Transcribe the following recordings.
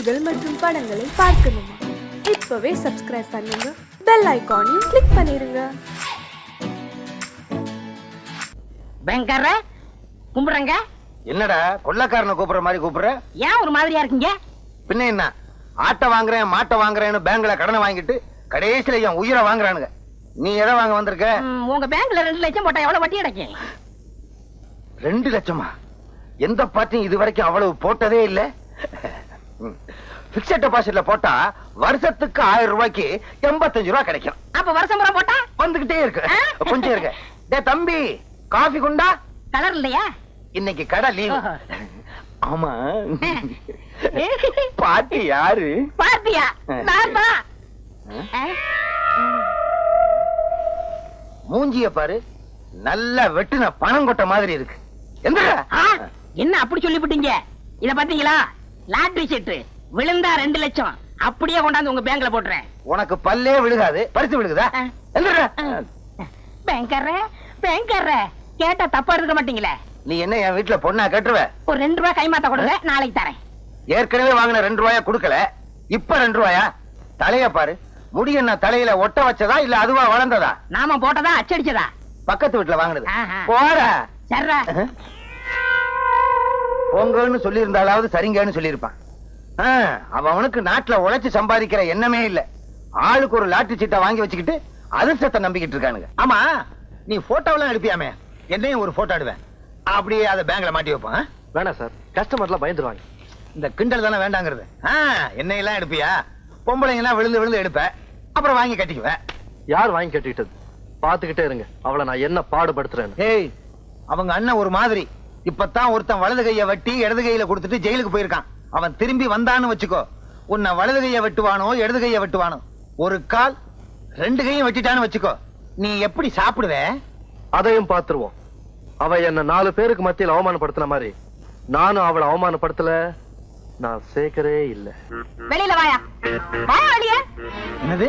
செய்திகள் மற்றும் படங்களை பார்க்கணுமா? இப்பவே சப்ஸ்கிரைப் பண்ணுங்க, பெல் ஐகானையும் கிளிக் பண்ணிருங்க. பயங்கர கும்பிடுறங்க. என்னடா கொள்ளக்காரனை கூப்பிடுற மாதிரி கூப்பிடுற? ஏன் ஒரு மாதிரியா இருக்கீங்க? பின்ன என்ன, ஆட்டை வாங்குறேன் மாட்டை வாங்குறேன்னு பேங்க்ல கடனை வாங்கிட்டு கடைசியில என் உயிரை வாங்குறானுங்க. நீ எதை வாங்க வந்திருக்க? உங்க பேங்க்ல 2 லட்சம் போட்டா எவ்வளவு வட்டி கிடைக்கும்? 2 லட்சமா? எந்த பார்ட்டியும் இது வரைக்கும் அவ்வளவு போட்டதே இல்ல. பிக்ஸட் டெபாசிட்ல போட்டா வருஷத்துக்கு 1000 ரூபாய்க்கு 85 ரூபாய் கிடைக்கும். அப்ப வருஷம் பூரா போட்டா வந்துகிட்டே இருக்கு. கொஞ்சம் இருக்கு. டேய் தம்பி, காபி குண்டா? கலர் இல்லையா? இன்னைக்கு கடை லீவ். ஆமா, பார்ட்டி யாரு? பார்ட்டியா? நான் தான். மூஞ்சிய பாரு, நல்லா வெட்டுன பணம் கொட்ட மாதிரி இருக்கு. என்ன அப்படி சொல்லிவிட்டீங்க? இத பாத்தீங்களா? லாட்டரி சீட்டு விழுந்தா 2 லட்சம் அப்படியே கொண்டாந்து உங்க பேங்க்ல போட்டுறேன். உனக்கு பல்லே விழுகாது, பரிசு விழுகுதா? பேங்கர்ற கேட்டா தப்பா இருக்க மாட்டீங்களே. நீ என்ன என் வீட்டுல பொண்ணா கட்டுருவ? ஒரு 2 ரூபாய் கைமாத்த கொடுங்க, நாளைக்கு தரேன். ஏற்கனவே வாங்கின 2 ரூபாயா கொடுக்கல, இப்ப 2 ரூபாயா? தலைய பாரு, முடி என்ன தலையில ஒட்ட வச்சதா இல்ல அதுவா வளர்ந்ததா? நாம போட்டதா அச்சடிச்சதா? பக்கத்து வீட்டுல வாங்கினது. போற சர்ரா பொங்கல்னு சொல்லி இருந்தாலாவது சரிங்கன்னு சொல்லியிருப்பான். அவனுக்கு நாட்டுல உழைச்சு சம்பாதிக்கிற எண்ணமே இல்ல. ஆளுக்கு ஒரு லாட்டரி சீட்டை வாங்கி வச்சுக்கிட்டு அதிர்ஷ்டத்தை நம்பிக்கிட்டு இருக்கானுங்க. ஆமா, நீ போட்டோவெல்லாம் எடுப்பியாமே, என்னையும் ஒரு போட்டோ எடுவேன். அப்படியே அதை பேங்க்ல மாட்டி வைப்பான். வேணாம் சார், கஸ்டமர்லாம் பயந்துருவாங்க. இந்த கிண்டல் தானே வேண்டாங்கிறது. என்னையெல்லாம் எடுப்பியா? பொம்பளைங்க எல்லாம் விழுந்து விழுந்து எடுப்ப, அப்புறம் வாங்கி கட்டிக்குவேன். யார் வாங்கி கட்டிக்கிட்டது? பாத்துக்கிட்டே இருங்க, அவளை நான் என்ன பாடுபடுத்துறேன். ஏய், அவங்க அண்ணன் ஒரு மாதிரி. இப்பதான் ஒருத்தன் வலது கைய வெட்டி இடது கையில கொடுத்துட்டு ஜெயிலுக்கு போயிருக்கான். அவன் திரும்பி வந்தான்னு வச்சுக்கோ, உன்னை வலது கைய வெட்டுவானோ இடது கைய வெட்டுவானோ. ஒரு கால் 2 கையும் வெட்டிட்டான்னு வச்சுக்கோ, நீ எப்படி சாப்பிடுவ? அதையும் பாத்துருவோம். அவ என்ன 4 பேருக்கு மத்தியில் அவமானப்படுத்தின மாதிரி நானும் அவளை அவமானப்படுத்தல. நான் சேர்க்கவே இல்ல. வெளியில வாயா, வாயா வெளிய. என்னது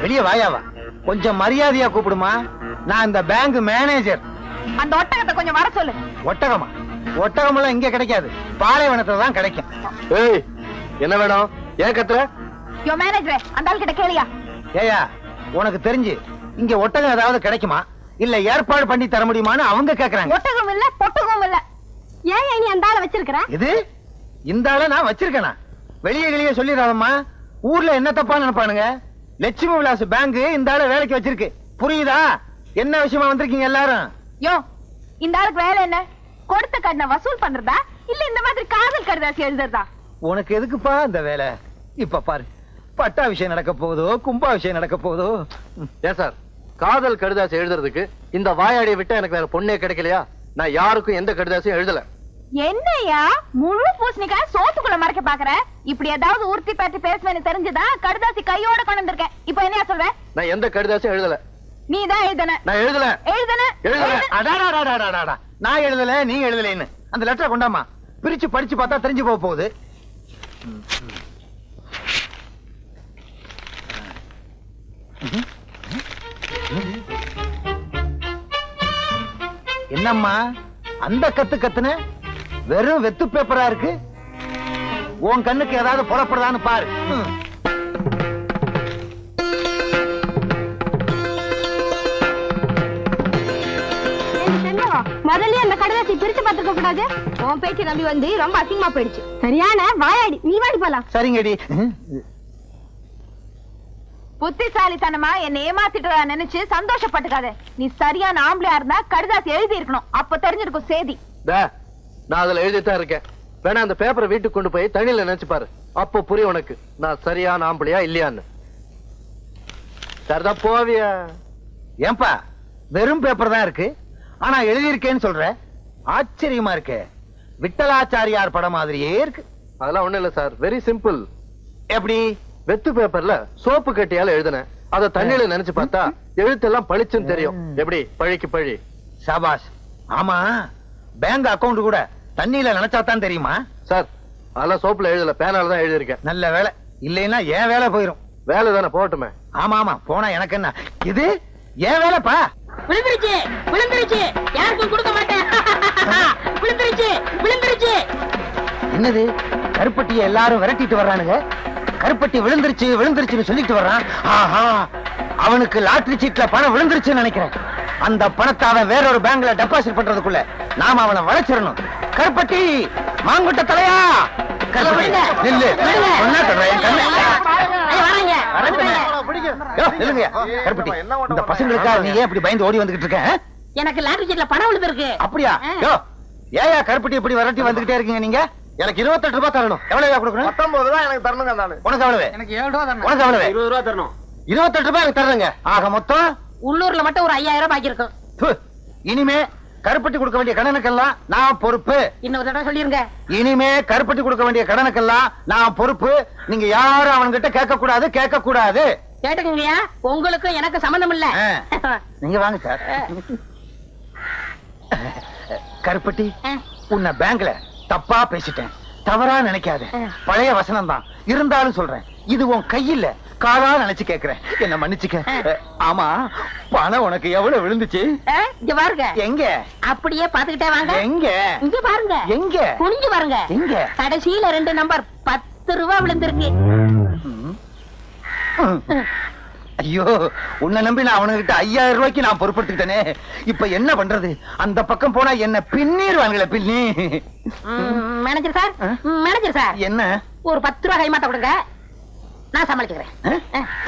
வெளிய வாயாவா? கொஞ்சம் மரியாதையா கூப்பிடுமா, நான் இந்த பேங்க் மேனேஜர். அந்த ஒட்டகத்தை கொஞ்சம் வர சொல்லு. ஒட்டகமா? ஒட்டகம் எல்லாம் இங்க கிடைக்காது, பாலைவனத்துல தான் கிடைக்கும். ஏய், என்ன வேணும்? ஏன் கத்துற? யோ மேனேஜர், அந்த ஆள் கிட்ட கேளியா. ஏயா, உனக்கு தெரிஞ்சு இங்க ஒட்டகம் ஏதாவது கிடைக்குமா இல்ல ஏற்பாடு பண்ணி தர முடியுமான்னு அவங்க கேக்குறாங்க. ஒட்டகம் இல்ல பொட்டகம் இல்ல. ஏன் நீ அந்த ஆளை வச்சிருக்கிற? இது இந்த ஆளை நான் வச்சிருக்கேனா? வெளியே வெளியே சொல்லிடாதம்மா, ஊர்ல என்ன தப்பா நினைப்பானுங்க. லட்சுமி விலாஸ் பேங்க் இந்த ஆளை வேலைக்கு வச்சிருக்கு, புரியுதா? என்ன விஷயமா வந்திருக்கீங்க எல்லாரும்? யோ, இந்த ஆளுக்கு வேலை என்ன? கொடுத்த கடனை வசூல் பண்றதா இல்ல இந்த மாதிரி காதல் கடிதாசி எழுதுறதா? உனக்கு எதுக்குப்பா இந்த வேலை? இப்ப பாரு, பட்டா விஷயம் நடக்க போகுதோ கும்பா விஷயம் நடக்க போகுதோ. ஏன் சார், காதல் கடிதாசி எழுதுறதுக்கு இந்த வாயாடியை விட்டா எனக்கு வேற பொண்ணே கிடைக்கலையா? நான் யாருக்கும் எந்த கடிதாசியும் எழுதல. என்னையா முழு பூசணிக்காய் சோத்துக்குள்ள மறைக்க பாக்குற? இப்படி ஏதாவது உறுத்தி பற்றி பேசுவேன்னு தெரிஞ்சுதா கடிதாசி கையோட கொண்டு வந்திருக்கேன். இப்ப என்ன சொல்ற? நான் எந்த கடிதாசியும் எழுதல. நீ தான் எழுதன. நான் எழுதல. நான் எழுதல, நீ எழுதலைன்னு அந்த லெட்டரை கொண்டாமா, பிரிச்சு படிச்சு பார்த்தா தெரிஞ்சு போக போகுது. என்னம்மா அந்த கத்து கத்துன? வெறும் வெத்து பேப்பரா இருக்கு. உன் கண்ணுக்கு ஏதாவது புறப்படுதான்னு பாரு. முதல்ல அந்த கடிதாசி பிரிச்சு பார்த்துக்க கூடாது. உன் பேச்சு நம்பி வந்து ரொம்ப அசிங்கமா போயிடுச்சு. சரியான வாயாடி, நீ வாடி போலாம். சரிங்கடி. புத்திசாலித்தனமா என்ன ஏமாத்திட்டு நினைச்சு சந்தோஷப்பட்டுக்காத. நீ சரியான ஆம்பளையா இருந்தா கடிதாசி எழுதி இருக்கணும், அப்ப தெரிஞ்சிருக்கும் சேதி. நான் அதுல எழுதித்தான் இருக்கேன். வேணா அந்த பேப்பரை வீட்டுக்கு கொண்டு போய் தண்ணியில நினைச்சு பாரு, அப்போ புரியும் உனக்கு நான் சரியான ஆம்பளையா இல்லையான்னு. சரிதான் போவியா? ஏன்பா வெறும் பேப்பர் தான் இருக்கு, ஆனா எழுதியிருக்கேன்னு சொல்ற? ஆச்சரியமா இருக்கு. விட்டலாச்சாரியார் படம் மாதிரியே இருக்கு. அதெல்லாம் ஒண்ணு இல்ல சார், வெரி சிம்பிள். எப்படி? வெத்து பேப்பர்ல சோப்பு கட்டியால எழுதுனேன், அத தண்ணியில நினைச்சு பார்த்தா எழுத்தெல்லாம் பளிச்சுன்னு தெரியும். எப்படி? பழிக்கு பழி. சபாஷ். ஆமா, பேங்க் அக்கவுண்ட் கூட தண்ணியில நினைச்சாதான் தெரியுமா? சார், அதெல்லாம் சோப்புல எழுதல, பேனால தான் எழுதியிருக்கேன். நல்ல வேலை, இல்லைன்னா ஏன் வேலை போயிரும். வேலை தானே, போட்டுமே. ஆமா ஆமா, போனா எனக்கு என்ன, இது ஏன் வேலைப்பா. விழுந்துருச்சு விழுந்துருச்சு, யாருக்கும் கொடுக்க மாட்டேன். விழுந்துருச்சு விழுந்துருச்சு. என்னது கருப்பட்டியை எல்லாரும் விரட்டிட்டு வர்றானுங்க. கருப்பட்டி விழுந்துருச்சு விழுந்துருச்சுன்னு சொல்லிட்டு வர்றான். ஆஹா, அவனுக்கு லாட்டரி சீட்ல பணம் விழுந்துருச்சுன்னு நினைக்கிறேன். அந்த பணத்தை அவன் வேற ஒரு பேங்க்ல டெபாசிட் பண்றதுக்குள்ள நாம அவனை வளைச்சிடணும். கருப்பட்டி, மாங்குட்ட தலையா, கருப்பட்டி, நில்லு. சொன்னா சொல்றேன், கண்ணு. யோ, நில்லுங்க. கருப்பட்டி, இந்த பசங்களுக்காக நீ ஏன் இப்படி பயந்து ஓடி வந்துகிட்டு இருக்க? எனக்கு லாட்டரி சீட்ல பணம் விழுந்திருக்கு. அப்படியா? யோ, ஏயா கருப்பட்டி இப்படி விரட்டி வந்துகிட்டே இருக்கீங்க நீங்க? எனக்கு 28 ரூபாய் தரணும். எவ்வளவு கொடுக்கணும்? 19 ரூபாய் எனக்கு தரணுங்க. நானு உனக்கு எவ்வளவு? எனக்கு 7 ரூபா தரணும். உனக்கு எவ்வளவு? 20 ரூபா தரணும். 28 ரூபாய் எனக்கு தர்றேங்க. ஆக மொத்தம் உள்ளூர்ல மட்டும் ஒரு 5000 ரூபாய் பாக்கி இருக்கும். ப்பு, இனிமே கருப்பட்டி கொடுக்க வேண்டிய கடனுக்கெல்லாம் நான் பொறுப்பு. இன்னொரு தடவை சொல்லிருங்க. இனிமே கருப்பட்டி கொடுக்க வேண்டிய கடனுக்கெல்லாம் நான் பொறுப்பு. நீங்க யாரும் அவன்கிட்ட கேட்க கூடாது, கேட்க கூடாது. கேட்டுக்கங்கய்யா, உங்களுக்கும் எனக்கு சம்பந்தம் இல்ல. நீங்க வாங்க சார். கருப்பட்டி, உன்னை பேங்க்ல தப்பா பேசிட்டேன், தவறா நினைக்காத. பழைய வசனம் தான் இருந்தாலும் சொல்றேன். இது உன் கையில காலா நினைச்சு கேக்குறேன், என்ன மன்னிச்சுக்க. ஆமா, பணம் உனக்கு எவ்வளவு விழுந்துச்சு? இங்க பாருங்க. எங்க? அப்படியே பாத்துக்கிட்டே வாங்க. எங்க? இங்க பாருங்க. எங்க? குனிஞ்சு பாருங்க. எங்க? கடைசியில 2 நம்பர் 10 ரூபாய் விழுந்திருக்கு. ஐயோ, உன்னை நம்பி நான் அவனுகிட்ட 5000 ரூபாய்க்கு நான் பொறுப்படுத்திட்டேனே. இப்ப என்ன பண்றது? அந்த பக்கம் போனா என்ன பின்னிடுவாங்களே, பின்னி. மேனேஜர் சார், மேனேஜர் சார், என்ன? ஒரு 10 ரூபாய் கைமாத்த கொடுங்க, நான் சமாளிச்சுக்கிறேன்.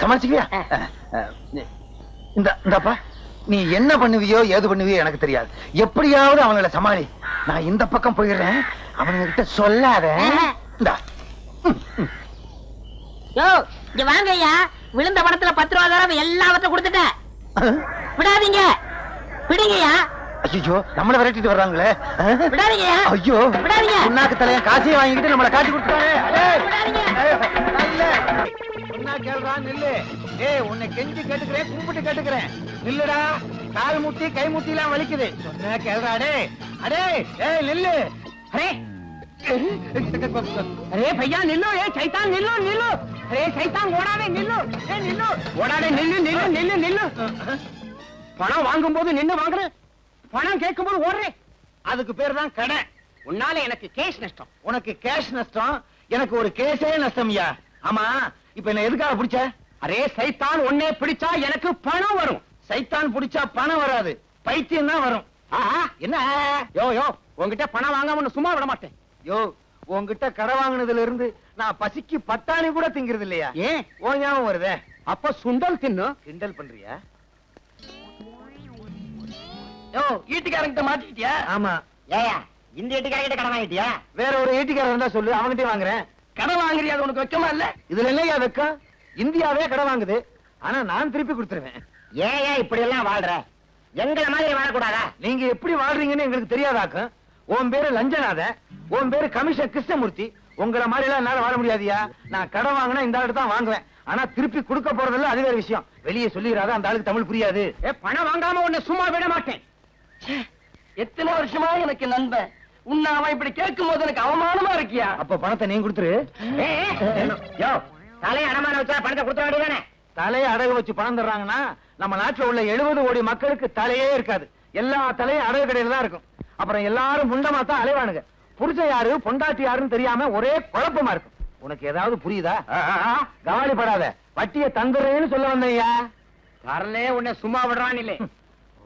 சமாளிச்சுக்கியா? இந்தப்பா, நீ என்ன பண்ணுவியோ ஏது பண்ணுவியோ எனக்கு தெரியாது. எப்படியாவது அவங்கள சமாளி. நான் இந்த பக்கம் போயிடுறேன், அவனுங்க கிட்ட சொல்லாத. இந்தா. யோ, இங்க வாங்க ஐயா. விழுந்த பணத்துல 10 ரூபாய் தடவை எல்லாவற்றையும் கொடுத்துட்டேன். விடாதீங்க, விடுங்கய்யா. ஐயோ, நம்மள விரட்டிட்டு வர்றாங்களே. விடாதீங்கய்யா. ஐயோ, விடாதீங்க. உன்னாக்கு தலைய காசையும் வாங்கிட்டு நம்மள காட்டி கொடுத்தானே. விடாதீங்க. உன்னை கெஞ்சி கேட்டுக்கிறேன், கூப்பிட்டு கேட்டுக்கிறேன். நில்லுடா, கால் முட்டி கை முட்டி எல்லாம் வலிக்குது. சொன்ன கேள்றா. அடே ஏய் நில்லு. அரே अरे भैया निल्लो, ये शैतान निल्लो निल्लो. अरे शैतान ஓடாதே நில்லு. ஏ நில்லு. ஓடாதே நில்லு நில்லு நில்லு நில்லு. பணம் வாங்கும்போது நின்னு வாங்குற, பணம் கேட்கும்போது ஓடுறே. அதுக்கு பேர் தான் கடை. உன்னால எனக்கு கேஷ் நஷ்டம். உனக்கு கேஷ் நஷ்டம், எனக்கு ஒரு கேஸே நஷ்டம்யா. ஆமா, இப்ப என்ன எதுக்காக பிடிச்ச? அரே சைத்தான், உன்னை பிடிச்சா எனக்கு பணம் வரும். சைத்தான் பிடிச்சா பணம் வராது, பைத்தியம் தான் வரும். என்ன யோ யோ, உன்கிட்ட பணம் வாங்காம சும்மா விட மாட்டேன். யோ, உன்கிட்ட கடை வாங்கினதுல இருந்து நான் பசிக்கு பட்டாணி கூட திங்கிறது இல்லையா? ஏன்? ஓ ஞாபகம் வருதே. அப்ப சுண்டல் தின்னு. கிண்டல் பண்றியா? யோ, ஈட்டுக்காரங்கிட்ட மாட்டிக்கிட்டியா? ஆமா. ஏயா, இந்த ஈட்டுக்காரங்கிட்ட கடன் வாங்கிட்டியா? வேற ஒரு ஈட்டிக்காரர் இருந்தா சொல்லு, அவன்கிட்ட வாங்குறேன். கடன் வாங்குறியா? அது உனக்கு வெக்கமா இல்ல? இதுல இல்லையா வெக்கம்? இந்தியாவே கடை வாங்குது, ஆனா நான் திருப்பி கொடுத்துருவேன். ஏன் இப்படி எல்லாம் வாழ்ற? எங்களை மாதிரி வாழக்கூடாதா? நீங்க எப்படி வாழ்றீங்கன்னு எங்களுக்கு தெரியாதாக்கும். உன் பேரு லஞ்சநாத, உன் பேரு கமிஷன் கிருஷ்ணமூர்த்தி. உங்களை மாதிரி எல்லாம் என்னால வாழ முடியாதியா. நான் கடன் வாங்கினா இந்த ஆளுக்கு தான் வாங்குவேன், ஆனா திருப்பி கொடுக்க போறதில்ல, அது வேற விஷயம். வெளியே சொல்லிடாத, அந்த ஆளுக்கு தமிழ் புரியாது. பணம் வாங்காம உன்னை சும்மா விட மாட்டேன். எத்தனை வருஷமா எனக்கு நண்பன், உன்னை அவன் இப்படி கேட்கும் போது எனக்கு அவமானமா இருக்கியா? அப்ப பணத்தை நீ கொடுத்துரு. யோ, தலையை அடமான வச்சா பணத்தை கொடுத்த வேண்டியதானே? தலையை அடகு வச்சு பணம் தர்றாங்கன்னா நம்ம நாட்டுல உள்ள 70 கோடி மக்களுக்கு தலையே இருக்காது. எல்லா தலையும் அடகு கடையில தான் இருக்கும். அப்புறம் எல்லாரும் முண்டமா தான் அலைவானுங்க. புருஷன் யாரு பொண்டாட்டி யாருன்னு தெரியாம ஒரே குழப்பமா இருக்கும். உனக்கு ஏதாவது புரியுதா? கவலைப்படாத, வட்டியை தந்துடுறேன்னு சொல்ல வந்தையா. வரலே உன்னை சும்மா விடுறான் இல்லை.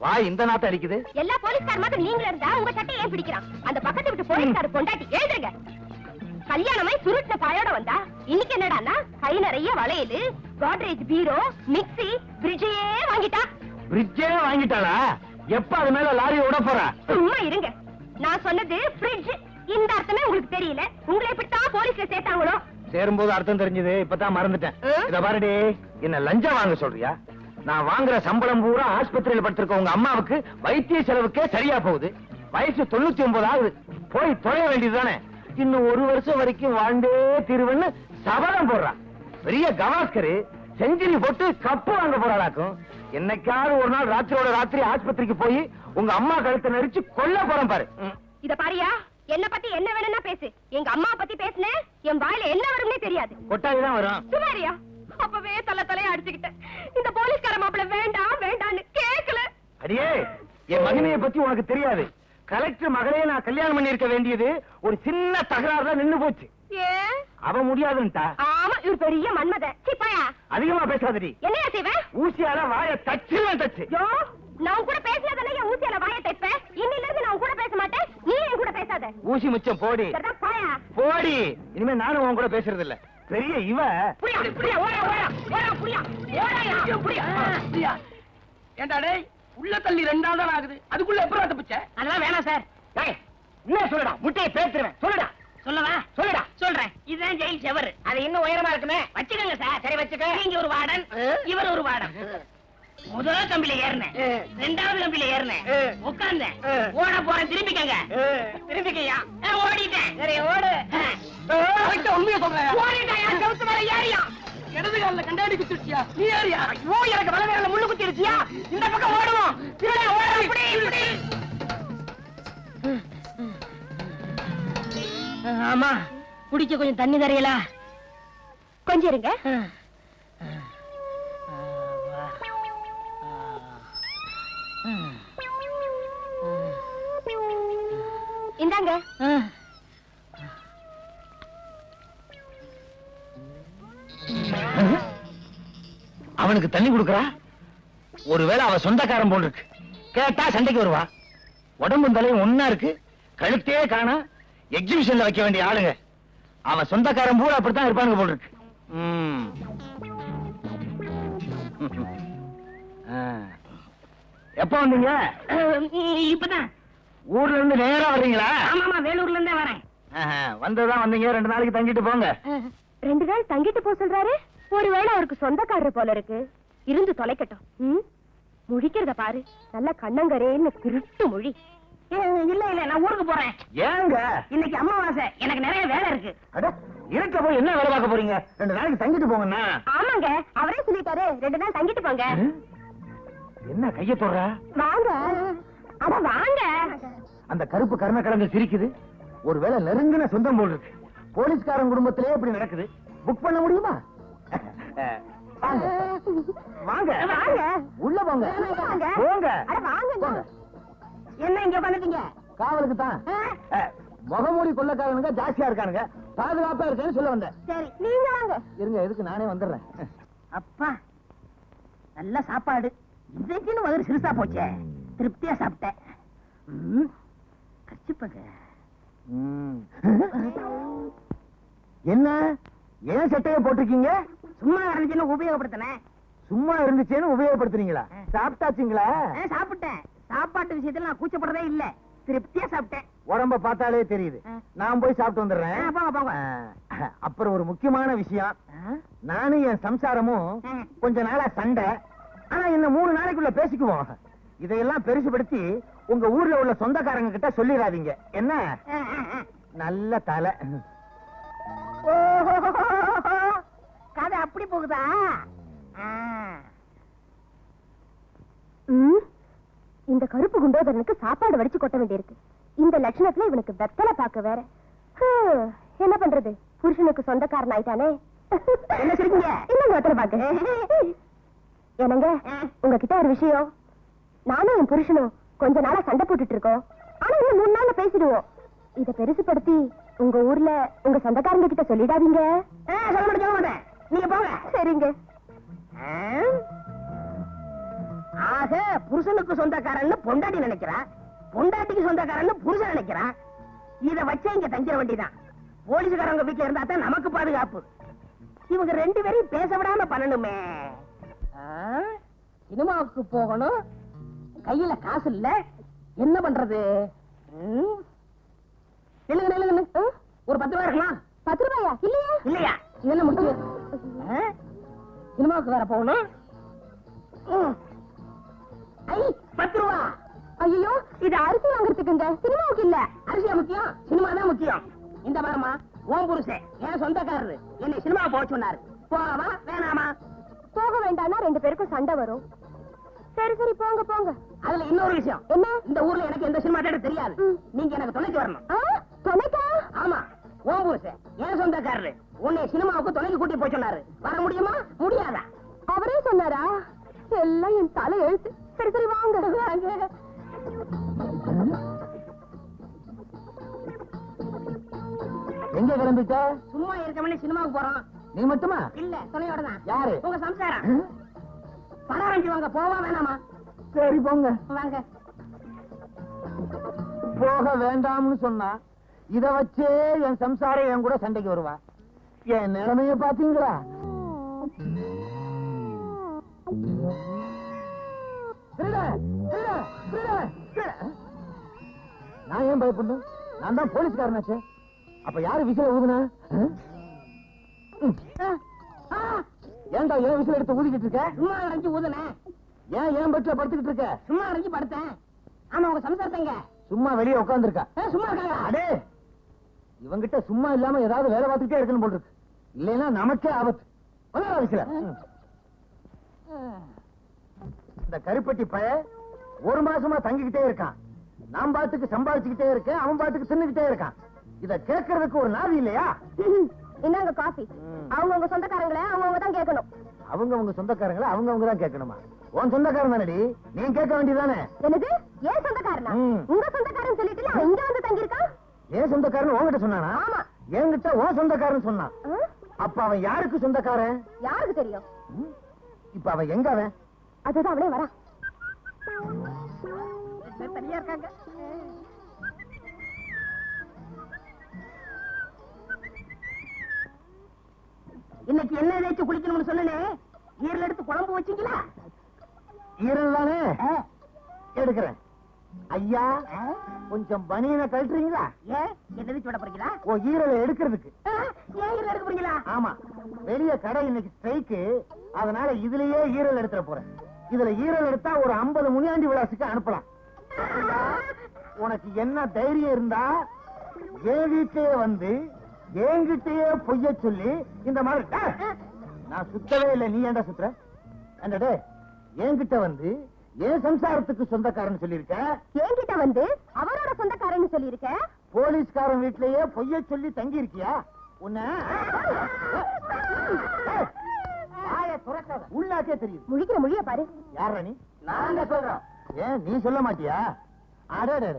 வா, இந்த நாத்த அடிக்குது. எல்லா போலீஸ்கார மாதிரி நீங்களே இருந்தா உங்க சட்டை ஏன் பிடிக்கிறான்? அந்த பக்கத்து விட்டு போலீஸ்கார பொண்டாட்டி எழுதுங்க. கல்யாணமே சுருட்ட பாயோட வந்தா இன்னைக்கு என்னடான்னா கை நிறைய வளையல், கோட்ரேஜ் பீரோ, மிக்ஸி, ஃப்ரிட்ஜே வாங்கிட்டா. ஃப்ரிட்ஜே வாங்கிட்டாளா? எப்ப அது மேல லாரி ஓட போறா? சும்மா இருங்க, நான் சொன்னது ஃப்ரிட்ஜ். இந்த அர்த்தமே உங்களுக்கு தெரியல. உங்களை இப்படித்தான் போலீஸ்ல சேர்த்தாங்களோ? சேரும்போது அர்த்தம் தெரிஞ்சது, இப்பதான் மறந்துட்டேன். இத பாருடி, என்ன லஞ்சம் வாங்க சொல்றியா? நான் வாங்குற சம்பளம் பூரா ஆஸ்பத்திரியில படுத்திருக்க உங்க அம்மாவுக்கு வைத்திய செலவுக்கே சரியா போகுது. வயசு 99 ஆகுது. போய் தொலைய வேண்டியதுதானே. இன்னும் 1 வருஷம் வரைக்கும் வாழ்ந்தே தீருவன்னு சபதம் போடுறான். பெரிய கவாஸ்கரு செஞ்சுரி போட்டு கப்பு வாங்க போறாளாக்கும். என்னைக்காவது ஒரு நாள் ராத்திரியோட ராத்திரி ஆஸ்பத்திரிக்கு போய் உங்க அம்மா கழுத்தை நெரிச்சு கொல்ல போறேன் பாரு. இத பாரியா, என்ன பத்தி என்ன வேணும்னா பேசு. எங்க அம்மா பத்தி பேசுனேன், என் வாயில என்ன வரும்னே தெரியாது. கொட்டாயிதான் வரும். சுமாரியா, அப்பவே தலைய அடிச்சுக்கிட்டேன். இந்த போலீஸ்கார மாப்பிள வேண்டாம் வேண்டான்னு கேட்கல. அடியே, என் மகனைய பத்தி உனக்கு தெரியாது. கலெக்டர் மகளே நான் கல்யாணம் பண்ணி இருக்க வேண்டியது ஒரு சின்ன தகராறுல நின்னு போச்சு. ஏன்? அவ முடியாதுன்ட்டா. ஆமா, இவர் பெரிய மன்மதன். சிப்பாயா அதிகமா பேசாதடி. என்னையா செய்வேன்? ஊசியால வாய தச்சுவேன் தச்சு. யோ, நான் கூட பேசினதானே என் ஊசியால வாயை தைப்பேன். இன்னில இருந்து நான் கூட பேச மாட்டேன். நீ என் கூட பேசாத. ஊசி மிச்சம் போடி. சரிதான், பாயா. போடி. இனிமே நானும் உன் கூட பேசுறது இல்ல. பெரிய இவ. புரியா, புரியா, ஓடா, ஓடா, ஓடா, புரியா, ஓடாயா, புரியா. ஏண்டா டேய், உள்ள தள்ளி 2 நாள் தான் ஆகுது. அதுக்குள்ள எப்பறா தப்பிச்ச? அதெல்லாம் வேணாம் சார். டேய், என்ன சொல்லுடா? முட்டையை பேத்துறேன். சொல்லுடா. சொல்லவா? சொல்லுடா. சொல்றேன். இதுதான் ஜெயில் செவர். அது இன்னும் உயரமா இருக்குமே. வச்சுக்கோங்க சார். சரி வச்சுக்க. நீங்க ஒரு வார்டன், இவர் ஒரு வார்டன். முதல் கம்பியில ஏறினேன், 2வது கம்பியில ஏறினேன், உட்கார்ந்தேன், ஓட போறேன். திரும்பிக்கங்க. திரும்பிக்கையா? ஓடிட்டேன். சரி ஓடு. உண்மையை சொல்றேன். ஓடிட்டாயா? செவுத்து மேல ஏறியா? இடது காலில் கண்டாடி குத்திருச்சியா? நீ ஏறியா? ஐயோ, எனக்கு வலது கால்ல முள்ளு குத்திருச்சியா? இந்த பக்கம் ஓடுவோம். திருட ஓட. இப்படி இப்படி. ஆமா, குடிக்க கொஞ்சம் தண்ணி தரையலா? கொஞ்சம் இருங்க. இந்தாங்க. அவனுக்கு தண்ணி கொடுக்கறா? ஒருவேளை அவ சொந்தக்காரன் போல் இருக்கு. கேட்டா சண்டைக்கு வருவா. உடம்பும் தலையும் ஒன்னா இருக்கு. கழுத்தே காணா. எக்ஸிபிஷன்ல வைக்க வேண்டிய ஆளுங்க. அவன் சொந்தக்காரன் பூரா அப்படித்தான் இருப்பானுங்க போல் இருக்கு. எப்ப வந்தீங்க? இப்பதான். ஊர்ல இருந்து நேரா வர்றீங்களா? ஆமாமா, வேலூர்ல இருந்தே வரேன். வந்ததான் வந்தீங்க. 2 நாளைக்கு தங்கிட்டு போங்க. 2 நாள் தங்கிட்டு போ சொல்றாரு. ஒருவேளை அவருக்கு சொந்தக்காரர் போல இருக்கு. இருந்து தொலைக்கட்டும். முழிக்கிறத பாரு. நல்ல கண்ணங்கரேன்னு திருட்டு மொழி. இல்ல இல்ல, நான் ஊருக்கு போறேன். ஏங்க? இன்னைக்கு அமாவாசை. எனக்கு நிறைய வேலை இருக்கு. அட, இருக்க போய் என்ன வேலை பார்க்க போறீங்க? 2 நாளைக்கு தங்கிட்டு போங்கண்ணா. ஆமாங்க, அவரே சொல்லிட்டாரு. 2 நாள் தங்கிட்டு போங்க. என்ன கைய தொடுற? வாங்க. அட வாங்க. அந்த கருப்பு கருணை கலந்து சிரிக்குது. ஒருவேளை நெருங்கின சொந்தம் போல் இருக்கு. போலீஸ்காரன் குடும்பத்திலே இப்படி நடக்குது. புக் பண்ண முடியுமா? வாங்க வாங்க வாங்க. உள்ள போங்க. வாங்க. போங்க. அட வாங்க. என்ன இங்க வந்துட்டீங்க? காவலுக்கு தான். முகமூடி கொள்ளக்காரனுங்க ஜாஸ்தியா இருக்கானுங்க. பாதுகாப்பா இருக்கேன்னு சொல்ல வந்தேன். சரி, நீங்க வாங்க. இருங்க, எதுக்கு நானே வந்துடுறேன். அப்பா, நல்ல சாப்பாடு. இதுக்குன்னு முதல்ல சிறுசா போச்சே. திருப்தியா சாப்பிட்டேன். கச்சிப்பங்க. என்ன ஏன் சட்டையை போட்டிருக்கீங்க? சும்மா இருந்துச்சுன்னு உபயோகப்படுத்தினேன். சும்மா இருந்துச்சேன்னு உபயோகப்படுத்துறீங்களா? சாப்பிட்டாச்சுங்களா? சாப்பிட்டேன். சாப்பாட்டு விஷயத்துல நான் கூச்சப்படுறதே இல்ல. திருப்தியா சாப்பிட்டேன். உடம்ப பார்த்தாலே தெரியுது. நான் போய் சாப்பிட்டு வந்துடுறேன். போங்க போங்க. அப்புறம் ஒரு முக்கியமான விஷயம். நானும் என் சம்சாரமும் கொஞ்ச நாளா சண்டை. ஆனா என்ன 3 நாளைக்குள்ள பேசிக்குவோம். இதையெல்லாம் பெருசுபடுத்தி உங்க ஊர்ல உள்ள சொந்தக்காரங்க கிட்ட சொல்லிடாதீங்க. என்ன? நல்ல தலை. கதை அப்படி போகுதா? இந்த கருப்பு குண்டோதரனுக்கு சாப்பாடு வடிச்சு கொட்ட வேண்டியிருக்கு. இந்த லட்சணத்துல இவனுக்கு வெத்தலை பாக்க வேற. என்ன பண்றது? புருஷனுக்கு சொந்தக்காரன் ஆயிட்டானே. என்ன சொல்றீங்க? இன்னும் வெத்தலை பாக்க. என்னங்க, உங்ககிட்ட ஒரு விஷயம். நானும் என் புருஷனும் கொஞ்ச நாளா சண்டை போட்டுட்டு இருக்கோம். ஆனா இன்னும் 3 நாள்ல பேசிடுவோம். இத பெருசுபடுத்தி உங்க ஊர்ல உங்க சொந்தக்காரங்க கிட்ட சொல்லிடாதீங்க. சொல்ல மாட்டேன். நீங்க போங்க. சரிங்க. ஆக புருஷனுக்கு சொந்தக்காரன்னு பொண்டாட்டி நினைக்கிறான், பொண்டாட்டிக்கு சொந்தக்காரன்னு புருஷன் நினைக்கிறான். இத வச்சே இங்க தங்கிட வேண்டியதான். போலீஸ்காரங்க வீட்டுல இருந்தா தான் நமக்கு பாதுகாப்பு. இவங்க 2 பேரையும் பேச விடாம பண்ணணுமே. சினிமாவுக்கு போகணும், கையில காசு இல்ல, என்ன பண்றது? நில்லுங்க நில்லுங்க. ஒரு 10 ரூபாய் இருக்கலாம். 10 ரூபாயா? இல்லையா? இல்லையா? இது என்ன முடிச்சு? சினிமாவுக்கு வேற போகணும். 10 ரூபா. ஐயோ, இது அரிசி வாங்குறதுக்குங்க, சினிமாவுக்கு இல்ல. அரிசியா முக்கியம்? சினிமா தான் முக்கியம். இந்த வாரமா ஓம் புருஷன் என் சொந்தக்காரரு என்னை சினிமா போக சொன்னாரு. போகவா வேணாமா? போக வேண்டாம்னா 2 பேருக்கும் சண்டை வரும். சரி சரி, போங்க போங்க. அதுல இன்னொரு விஷயம். என்ன? இந்த ஊர்ல எனக்கு எந்த சினிமா தேட தெரியாது. நீங்க எனக்கு துணைக்கு வரணும். துணைக்கா? ஆமா, ஓம் புருஷன் என் சொந்தக்காரரு உன்னை சினிமாவுக்கு துணைக்கு கூட்டி போய் சொன்னாரு. வர முடியுமா முடியாதா? அவரே சொன்னாரா? எல்லாம் என் தலை எழுத்து. சரி சரி, வாங்க வாங்க. எங்க கிளம்பிட்ட? சும்மா இருக்கவனே சினிமாவுக்கு போறோம். நீ மட்டுமா? இல்ல துணையோட தான். யாரு? உங்க சம்சாரம். படம் ஆரம்பிச்சுவாங்க, போவா வேணாமா? சரி போங்க. வாங்க. போக வேண்டாம்னு சொன்னா இத வச்சே என் சம்சாரம் என் கூட சண்டைக்கு வருவா. என் நிலைமைய பாத்தீங்களா? நான் ஏன் பயப்படணும்? நான் தான் போலீஸ்காரனாச்சே. அப்ப யாரு விசில ஊதுனா? ஏன்டா ஏன் விசில் எடுத்து ஊதிக்கிட்டு இருக்க? சும்மா அடைஞ்சு ஊதுனேன். ஏன் ஏன் பெட்ல படுத்துக்கிட்டு இருக்க? சும்மா அடைஞ்சு படுத்தேன். ஆமா, உங்க சம்சாரத்தங்க சும்மா வெளியே உட்கார்ந்துருக்கா. சும்மா இருக்காங்க. அடே, இவங்கிட்ட சும்மா இல்லாம ஏதாவது வேலை பார்த்துட்டே இருக்கணும் போல் இருக்கு. இல்லைன்னா நமக்கே ஆபத்து. விசில. இந்த கருப்பட்டி பய ஒரு மாசமா தங்கிக்கிட்டே இருக்கான். நான் பாட்டுக்கு சம்பாதிச்சுக்கிட்டே இருக்கேன், அவன் பாட்டுக்கு தின்னுக்கிட்டே இருக்கான். இத கேட்கறதுக்கு ஒரு நாதி இல்லையா? என்னங்க காஃபி? அவங்க உங்க சொந்தக்காரங்களே அவங்க தான் கேட்கணும். அவங்க சொந்தக்காரங்களை அவங்க தான் கேட்கணுமா? உன் சொந்தக்காரன் தானடி, நீ கேட்க வேண்டியதானே? என்னது? ஏன் சொந்தக்காரனா? உங்க சொந்தக்காரன் சொல்லிட்டு இங்க வந்து தங்கி இருக்கான். ஏன் சொந்தக்காரன் உன்கிட்ட சொன்னானா? ஆமா. என்கிட்ட உன் சொந்தக்காரன் சொன்னான். அப்ப அவன் யாருக்கு சொந்தக்காரன்? யாருக்கு தெரியும்? இப்ப அவன் எங்க? அவன் அதுதான் அவளே வரா. சரியா இருக்காங்க. இன்னைக்கு என்ன தேய்ச்சி குளிக்கணும்னு சொன்னே, ஈரல் எடுத்து குழம்பு வச்சீங்களா? ஈரல் தானே எடுக்கிறேன். ஐயா, கொஞ்சம் பனியனை கழட்டுறீங்களா? ஏன் என்ன தேய்ச்சி விட போறீங்களா? ஓ, ஈரலை எடுக்கிறதுக்கு. ஏன் ஈரல் எடுக்க போறீங்களா? ஆமா, வெளிய கடை இன்னைக்கு ஸ்ட்ரைக்கு, அதனால இதுலயே ஈரல் எடுத்துற போறேன். இதுல ஈரல் எடுத்தா ஒரு 50 முனியாண்டி விலாசுக்கு அனுப்பலாம். உனக்கு என்ன தைரியம் இருந்தா என் வீட்லயே வந்து என்கிட்டயே பொய்ய சொல்லி இந்த மாதிரி நான் சுத்தவே இல்லை, நீ ஏன்டா சுத்துற? என்னடே, என்கிட்ட வந்து என் சம்சாரத்துக்கு சொந்தக்காரன் சொல்லிருக்க, என்கிட்ட வந்து அவரோட சொந்தக்காரன்னு சொல்லியிருக்க, போலீஸ்காரன் வீட்லயே பொய்ய சொல்லி தங்கி இருக்கியா? உன்ன உள்ளாக்கே தெரியும். முழிக்கிற மொழிய பாரு. யாரா நீ? நாங்க சொல்றோம். ஏன் நீ சொல்ல மாட்டியா? அடடே,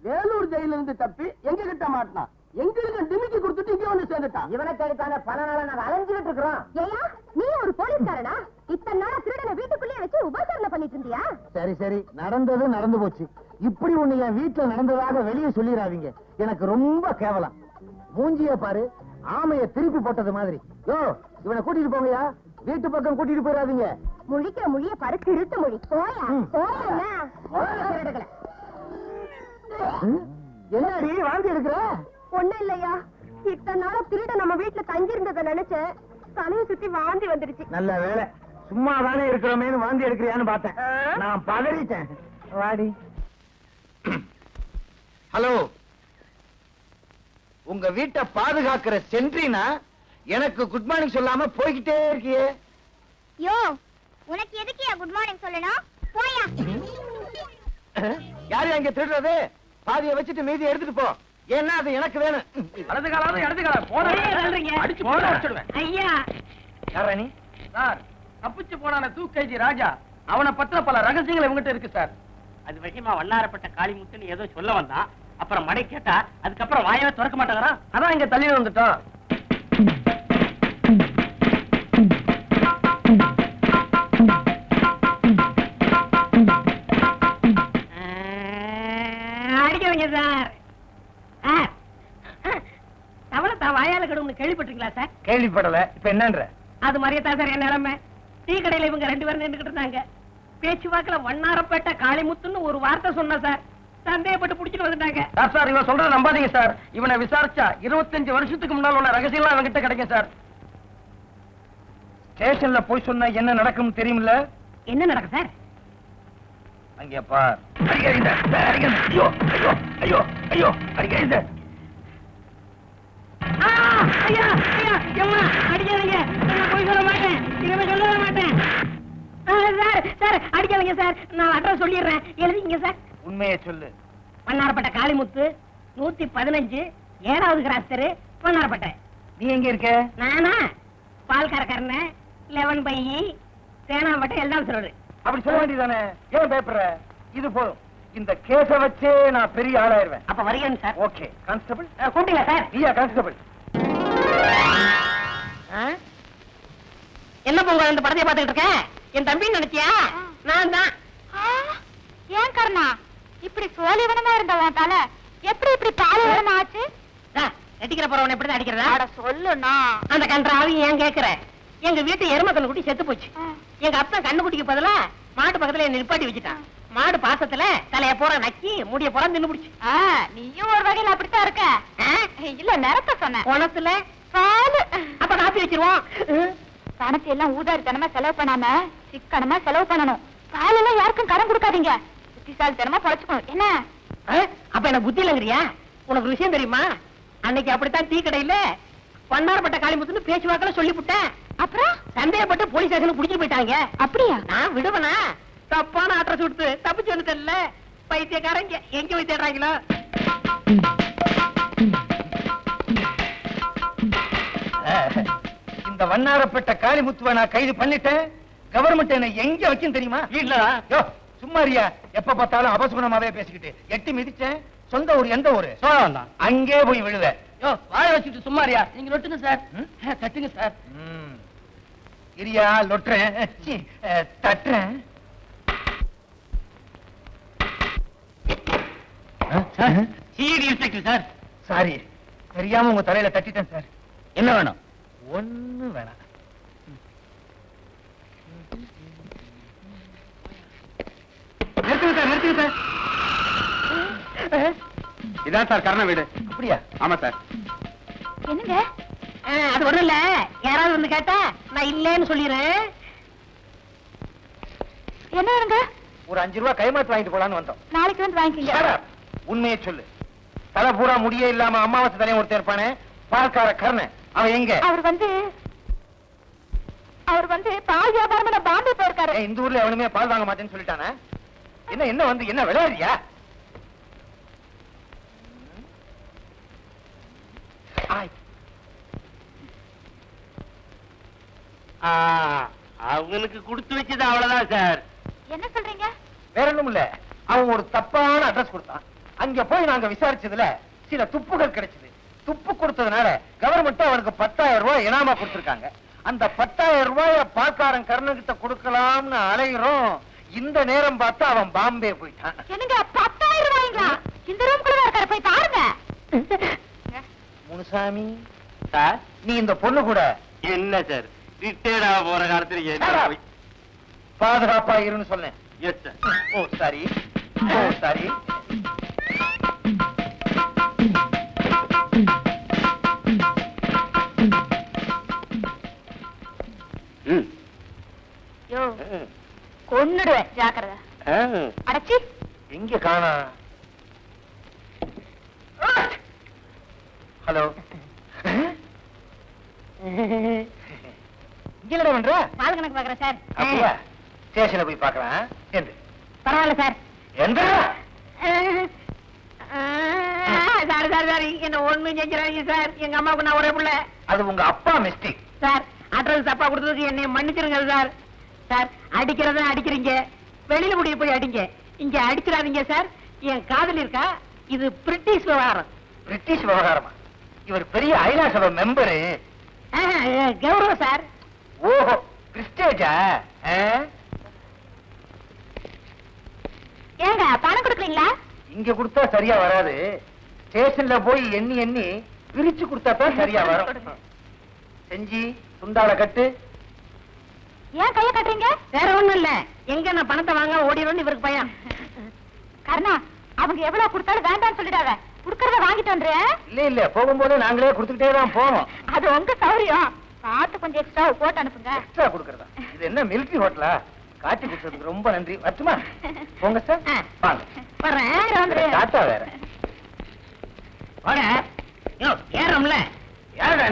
வேலூர் ஜெயில இருந்து தப்பி எங்க கிட்ட மாட்டான், எங்களுக்கு டிமிக்கி கொடுத்துட்டு இங்க வந்து சேர்ந்துட்டான். இவனை தேடித்தான பல நாளா நாங்க அலைஞ்சுட்டு இருக்கிறோம். ஏயா, நீ ஒரு போலீஸ்காரனா? இத்தனை நாளா திருடனை வீட்டுக்குள்ளேயே வச்சு உபசரணை பண்ணிட்டு இருந்தியா? சரி சரி, நடந்தது நடந்து போச்சு. இப்படி ஒண்ணு என் வீட்டுல நடந்ததாக வெளியே சொல்லிடாதீங்க, எனக்கு ரொம்ப கேவலம். மூஞ்சிய பாரு, ஆமைய திருப்பி போட்டது மாதிரி. யோ, இவனை கூட்டிட்டு போங்கயா, வீட்டு பக்கம் கூட்டிட்டு போயிடாதீங்க. முழிக்கிற மொழிய பாரு, திருட்டு மொழி. போயா போயா. என்னடி வாந்தி எடுக்கிற? ஒண்ணும் இல்லையா, இத்தனை நாளா திருட நம்ம வீட்டுல தங்கி இருந்ததை நினைச்சேன், தலையை சுத்தி வாந்தி வந்துருச்சு. நல்ல வேலை, சும்மா தானே இருக்கிறோமேனு வாந்தி எடுக்கிறியான்னு பார்த்தேன். நான் பதறிட்டேன். வாடி. ஹலோ, உங்க வீட்டை பாதுகாக்கிற சென்ட்ரினா எனக்கு குட் மார்னிங் சொல்லாம போய்கிட்டே இருக்கியே. யோ, உனக்கு எதுக்கு குட் மார்னிங் சொல்லணும்? போயா. யாரு அங்க திருடுறது? பாதியை வச்சுட்டு மீதியை எடுத்துட்டு போ, ஏன்னா அது எனக்கு வேணும். வலது காலாவது இடது காலம் அடிச்சு போட வச்சிடுவேன். ஐயா, யாரா நீ? சார், தப்பிச்சு போனான தூக்கைஜி ராஜா, அவனை பத்தின பல ரகசியங்கள் இவங்கிட்ட இருக்கு சார். அது விஷயமா வண்ணாரப்பட்ட காளிமுத்துன்னு ஏதோ சொல்ல வந்தான். அப்புறம் மடை கேட்டா அதுக்கப்புறம் வாயவே திறக்க மாட்டாங்கறான். அதான் இங்க தள்ளி வந்துட்டோம். அடிக்கவங்க சார். தவளை தான் வாயால கடும்னு கேள்விப்பட்டிருக்கீங்களா சார்? கேள்விப்படல. இப்ப என்னன்ற? அது மாதிரியே தான் சார் என் நிலைமை. டீ கடையில இவங்க 2 பேரும் நின்றுகிட்டு இருந்தாங்க. பேச்சுவாக்குல வண்ணாரப்பேட்டை காளிமுத்துன்னு ஒரு வார்த்தை சொன்ன சார். சந்தேகப்பட்டு புடிச்சிட்டு வந்துட்டாங்க. சார், இவன் சொல்றத நம்பாதீங்க சார். இவனை விசாரிச்சா 25 வருஷத்துக்கு முன்னால் உள்ள ரகசியம்லாம் அவன்கிட்ட கிடைக்கும் சார். ஸ்டேஷன்ல போய் சொன்னா என்ன நடக்கும் தெரியுமில்ல? என்ன நடக்கும் சார்? அங்கே பார். அடிக்காதீங்க, அடிக்காதீங்க. ஐயோ ஐயோ ஐயோ ஐயோ, அடிக்காதீங்க. ஐயா ஐயா, எம்மா அடிக்காதீங்க. நான் போய் சொல்ல மாட்டேன், இனிமே சொல்ல மாட்டேன். சார் சார், அடிக்காதீங்க சார். நான் அட்ரஸ் சொல்லிடுறேன், எழுதிங்க சார். உண்மையை சொல்லு. வண்ணாரப்பேட்டை காளிமுத்து 115 7வது கிராஸ் தெரு, வண்ணாரப்பேட்டை. நீ எங்க இருக்க? நானா பால்காரக்காரன 11 பை சேனாம்பட்டை எல்லாம் சொல்றது. அப்படி சொல்ல வேண்டியதானே, ஏன் பயப்படுற? இது போதும், இந்த கேஸ வச்சே நான் பெரிய ஆளாயிருவேன். அப்ப வரீங்க சார். Okay constable. கூப்பிடுங்க சார். நீயா கான்ஸ்டபிள்? என்ன பொங்க இந்த படத்தை பார்த்துக்கிட்டு இருக்கேன்? என் தம்பின்னு நினைச்சியா? நான் தான். ஏன் கர்ணா இப்படி சோழிவனமா இருந்தவன் தல எப்படி இப்படி பாலைவனம் ஆச்சு? நடிக்கிற போறவன் எப்படிதான் அடிக்கிறதா? சொல்லுண்ணா. அந்த கன்றாவி ஏன் கேக்குற? எங்க வீட்டு எரும கண்ணு குட்டி செத்து போச்சு. எங்க அப்பா கண்ணு குட்டிக்கு பதிலா மாட்டு பக்கத்துல என்ன நிப்பாட்டி வச்சுட்டான். மாடு பாசத்துல தலைய போற நக்கி முடிய போற தின்னு பிடிச்சு. நீயும் ஒரு வகையில அப்படித்தான் இருக்க. இல்ல நிறத்த சொன்ன குணத்துல பாலு. அப்ப காப்பி வச்சிருவோம். பணத்தை எல்லாம் ஊதாரித்தனமா செலவு பண்ணாம சிக்கனமா செலவு பண்ணணும். பாலெல்லாம் யாருக்கும் கடன் கொடுக்காதீங்க. புத்திசாலித்தனமா பொழைச்சுக்கணும். என்ன அப்ப என்ன புத்தி இல்லங்கிறியா? உனக்கு விஷயம் தெரியுமா? அன்னைக்கு அப்படித்தான் டீ கடையில வண்ணாரப்பட்ட காளிமுத்துன்னு பேச்சுவாக்கல சொல்லிவிட்டேன். அப்புறம் சந்தேகப்பட்டு போலீஸ் ஸ்டேஷன் புடிச்சு போயிட்டாங்க. அப்படியா? நான் விடுவனா? தப்பான அட்ரஸ் கொடுத்து தப்பிச்சு வந்துட்டல. பைத்தியக்காரங்க எங்க போய் தேடுறாங்களோ? இந்த வண்ணாரப்பட்ட காளிமுத்துவை நான் கைது பண்ணிட்டேன். கவர்மெண்ட் என்ன எங்க வச்சுன்னு தெரியுமா? இல்ல சும்மாரியா, எப்ப பார்த்தாலும் அபசுகுணமாவே பேசிக்கிட்டு. எட்டி மிதிச்சேன். சொந்த ஊர் எந்த ஊரு? சோழவந்தான். அங்கே போய் விழுவ. வாய வச்சுட்டு சும்மாரியா? நீங்க நொட்டுங்க சார். தட்டுங்க சார். இரியா லொட்டுறேன், தட்டுறேன். CID inspector sir. சாரி, தெரியாம உங்க தலையில தட்டிட்டேன் சார். என்ன வேணும்? ஒண்ணு வேணாம். நிறுத்துங்க சார், நிறுத்துங்க சார். இதான் சார் கர்ண வீடு. அப்படியா? ஆமா சார். என்னங்க? அது ஒண்ணும் இல்ல. யாராவது வந்து கேட்டா நான் இல்லன்னு சொல்லிடுறேன். என்ன வேணுங்க? ஒரு 5 ரூபாய் கைமாத்து வாங்கிட்டு போலான்னு வந்தோம். நாளைக்கு வந்து வாங்கிக்கங்க. Shut up. உண்மையை சொல்லு. தலை பூரா முடியே இல்லாம அமாவாசை தலையும் ஒருத்தர் இருப்பானே, பால்கார கர்ணன். அவன் எங்க? அவர் வந்து பால் வியாபாரம் பாம்பே போயிருக்காரு. இந்த ஊர்ல எவனுமே பால் வாங்க மாட்டேன்னு சொல்லிட்டானே. என்ன வந்து என்ன விளையாடுறியா? அவனுக்கு கொடுத்து வச்சது அவ்வளவுதான் சார். என்ன சொல்றீங்க? வேற ஒண்ணும் இல்ல. அவன் ஒரு தப்பான அட்ரஸ் கொடுத்தான். அங்க போய் நாங்க விசாரிச்சதுல சில துப்புகள் கிடைச்சது. துப்பு கொடுத்ததுனால கவர்மெண்ட் அவனுக்கு 10,000 ரூபாய் இனாமா கொடுத்திருக்காங்க. அந்த 10,000 ரூபாய பால்காரன் கர்ணகிட்ட கொடுக்கலாம்னு அலைகிறோம். இந்த நேரம் பார்த்து அவன் பாம்பே போயிட்டான். என்னங்க 10,000 ரூபாய்ங்களா? இந்த ரூம்குள்ள இருக்காரு, போய் பாருங்க. முனுசாமி சார், நீ இந்த பொண்ணு கூட என்ன சார் ரிட்டையர்ட் ஆக போற காலத்துல பாதுகாப்பா இருன்னு சொன்னேன். Yes sir. Oh sorry, oh sorry. யோ கொன்னுடுவேன், ஜாக்கிரதை. அடச்சி எங்க காணா? ஹலோ, இங்கடா பண்ற? பால் கணக்கு பாக்குறேன் சார். அப்படியா? ஸ்டேஷன்ல போய் பார்க்கலாம். எந்த பரவாயில்ல சார். எந்த சாரி சாரி சாரி, என்ன ஒண்ணும் செஞ்சிடாதீங்க சார். எங்க அம்மாவுக்கு நான் ஒரே பிள்ளை. அது உங்க அப்பா மிஸ்டேக் சார். அட்ரஸ் தப்பா கொடுத்ததுக்கு என்னை மன்னிச்சிருங்க சார். சார் அடிக்கிறதா அடிக்கிறீங்க, வெளியில முடிய போய் அடிங்க, இங்க அடிச்சிடாதீங்க சார். என் காதல் இருக்கா? இது பிரிட்டிஷ் விவகாரம். பிரிட்டிஷ் விவகாரமா? இவர் பெரிய ஐநா சபை மெம்பரு. கௌரவம் சார். ஓஹோ, கிறிஸ்டேஜா? ஏங்க பணம் கொடுக்கலீங்களா? இங்க கொடுத்தா சரியா வராது. ஸ்டேஷன்ல போய் எண்ணி எண்ணி பிரிச்சு கொடுத்தா தான் சரியா வரும். செஞ்சி துண்டால கட்டு. ஏன் கைய கட்டுறீங்க? வேற ஒண்ணும் இல்ல, எங்க நான் பணத்தை வாங்க ஓடிடும்னு இவருக்கு பயம். கர்ணா, அவங்க எவ்வளவு கொடுத்தாலும் வேண்டாம்னு சொல்லிடாத. குடுக்கறத வாங்கிட்டு வந்துறேன். இல்ல இல்ல, போகும்போது நாங்களே கொடுத்துக்கிட்டே தான் போவோம். அது உங்க சௌரியம். பார்த்து கொஞ்சம் எக்ஸ்ட்ரா போட்டு அனுப்புங்க. எக்ஸ்ட்ரா கொடுக்கறதா? இது என்ன மிலிட்டரி ஹோட்டலா? காட்டி கொடுத்ததுக்கு ரொம்ப நன்றி. வரட்டுமா? போங்க சார். வாங்க. வர்றேன். டாட்டா வேற. வாங்க. யோ ஏறம்ல. யாரடா?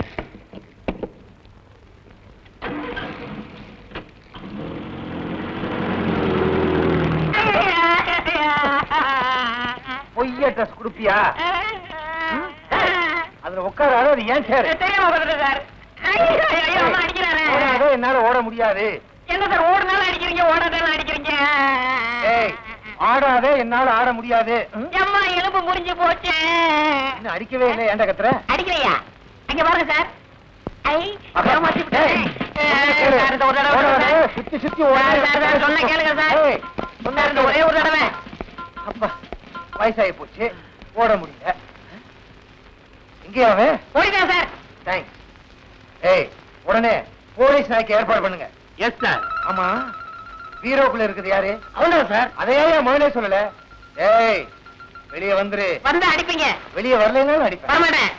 பொய்ய ட்ரெஸ் குடுப்பியா? அதுல உட்காராத. அது ஏன் சேரு? தெரியாம வந்துட்டேன் சார். ஐயோ அம்மா அடிக்கிறாரு. ஓடாதே, என்னால ஓட முடியாது. என்ன சார் ஓடுனாலும் அடிக்கிறீங்க, ஓடாதாலும் அடிக்கிறீங்க? ஏய், ஆடாதே, என்னால ஆட முடியாது. அம்மா எலும்பு முறிஞ்சு போச்சு. இன்னும் அடிக்கவே இல்லை. ஏன்டா கத்துற? அடிக்கிறையா? அங்க பாருங்க சார், ஐ, ஏமாத்தி விட்டேன். சார், இந்த ஒரு தடவை சார். சுத்தி சுத்தி சார், சார், சார், சொன்னா கேளுங்க சார். சார், இந்த ஒரே ஒரு தடவை. அப்பா வயசாகி போச்சு ஓட முடியல எங்கேயா அவன் ஓடிட்டேன் சார். தேங்க்ஸ் ஏய் உடனே போலீஸ் நாய்க்கு ஏற்பாடு பண்ணுங்க எஸ் சார். ஆமா பீரோக்குள்ள இருக்குது யாரு அவன்தான் சார். அதையே முதலே சொல்லல ஏய் வெளியே வந்துரு வந்து அடிப்பீங்க. வெளியே வரலைன்னா அடிப்பேன் வரமாட்டேன்.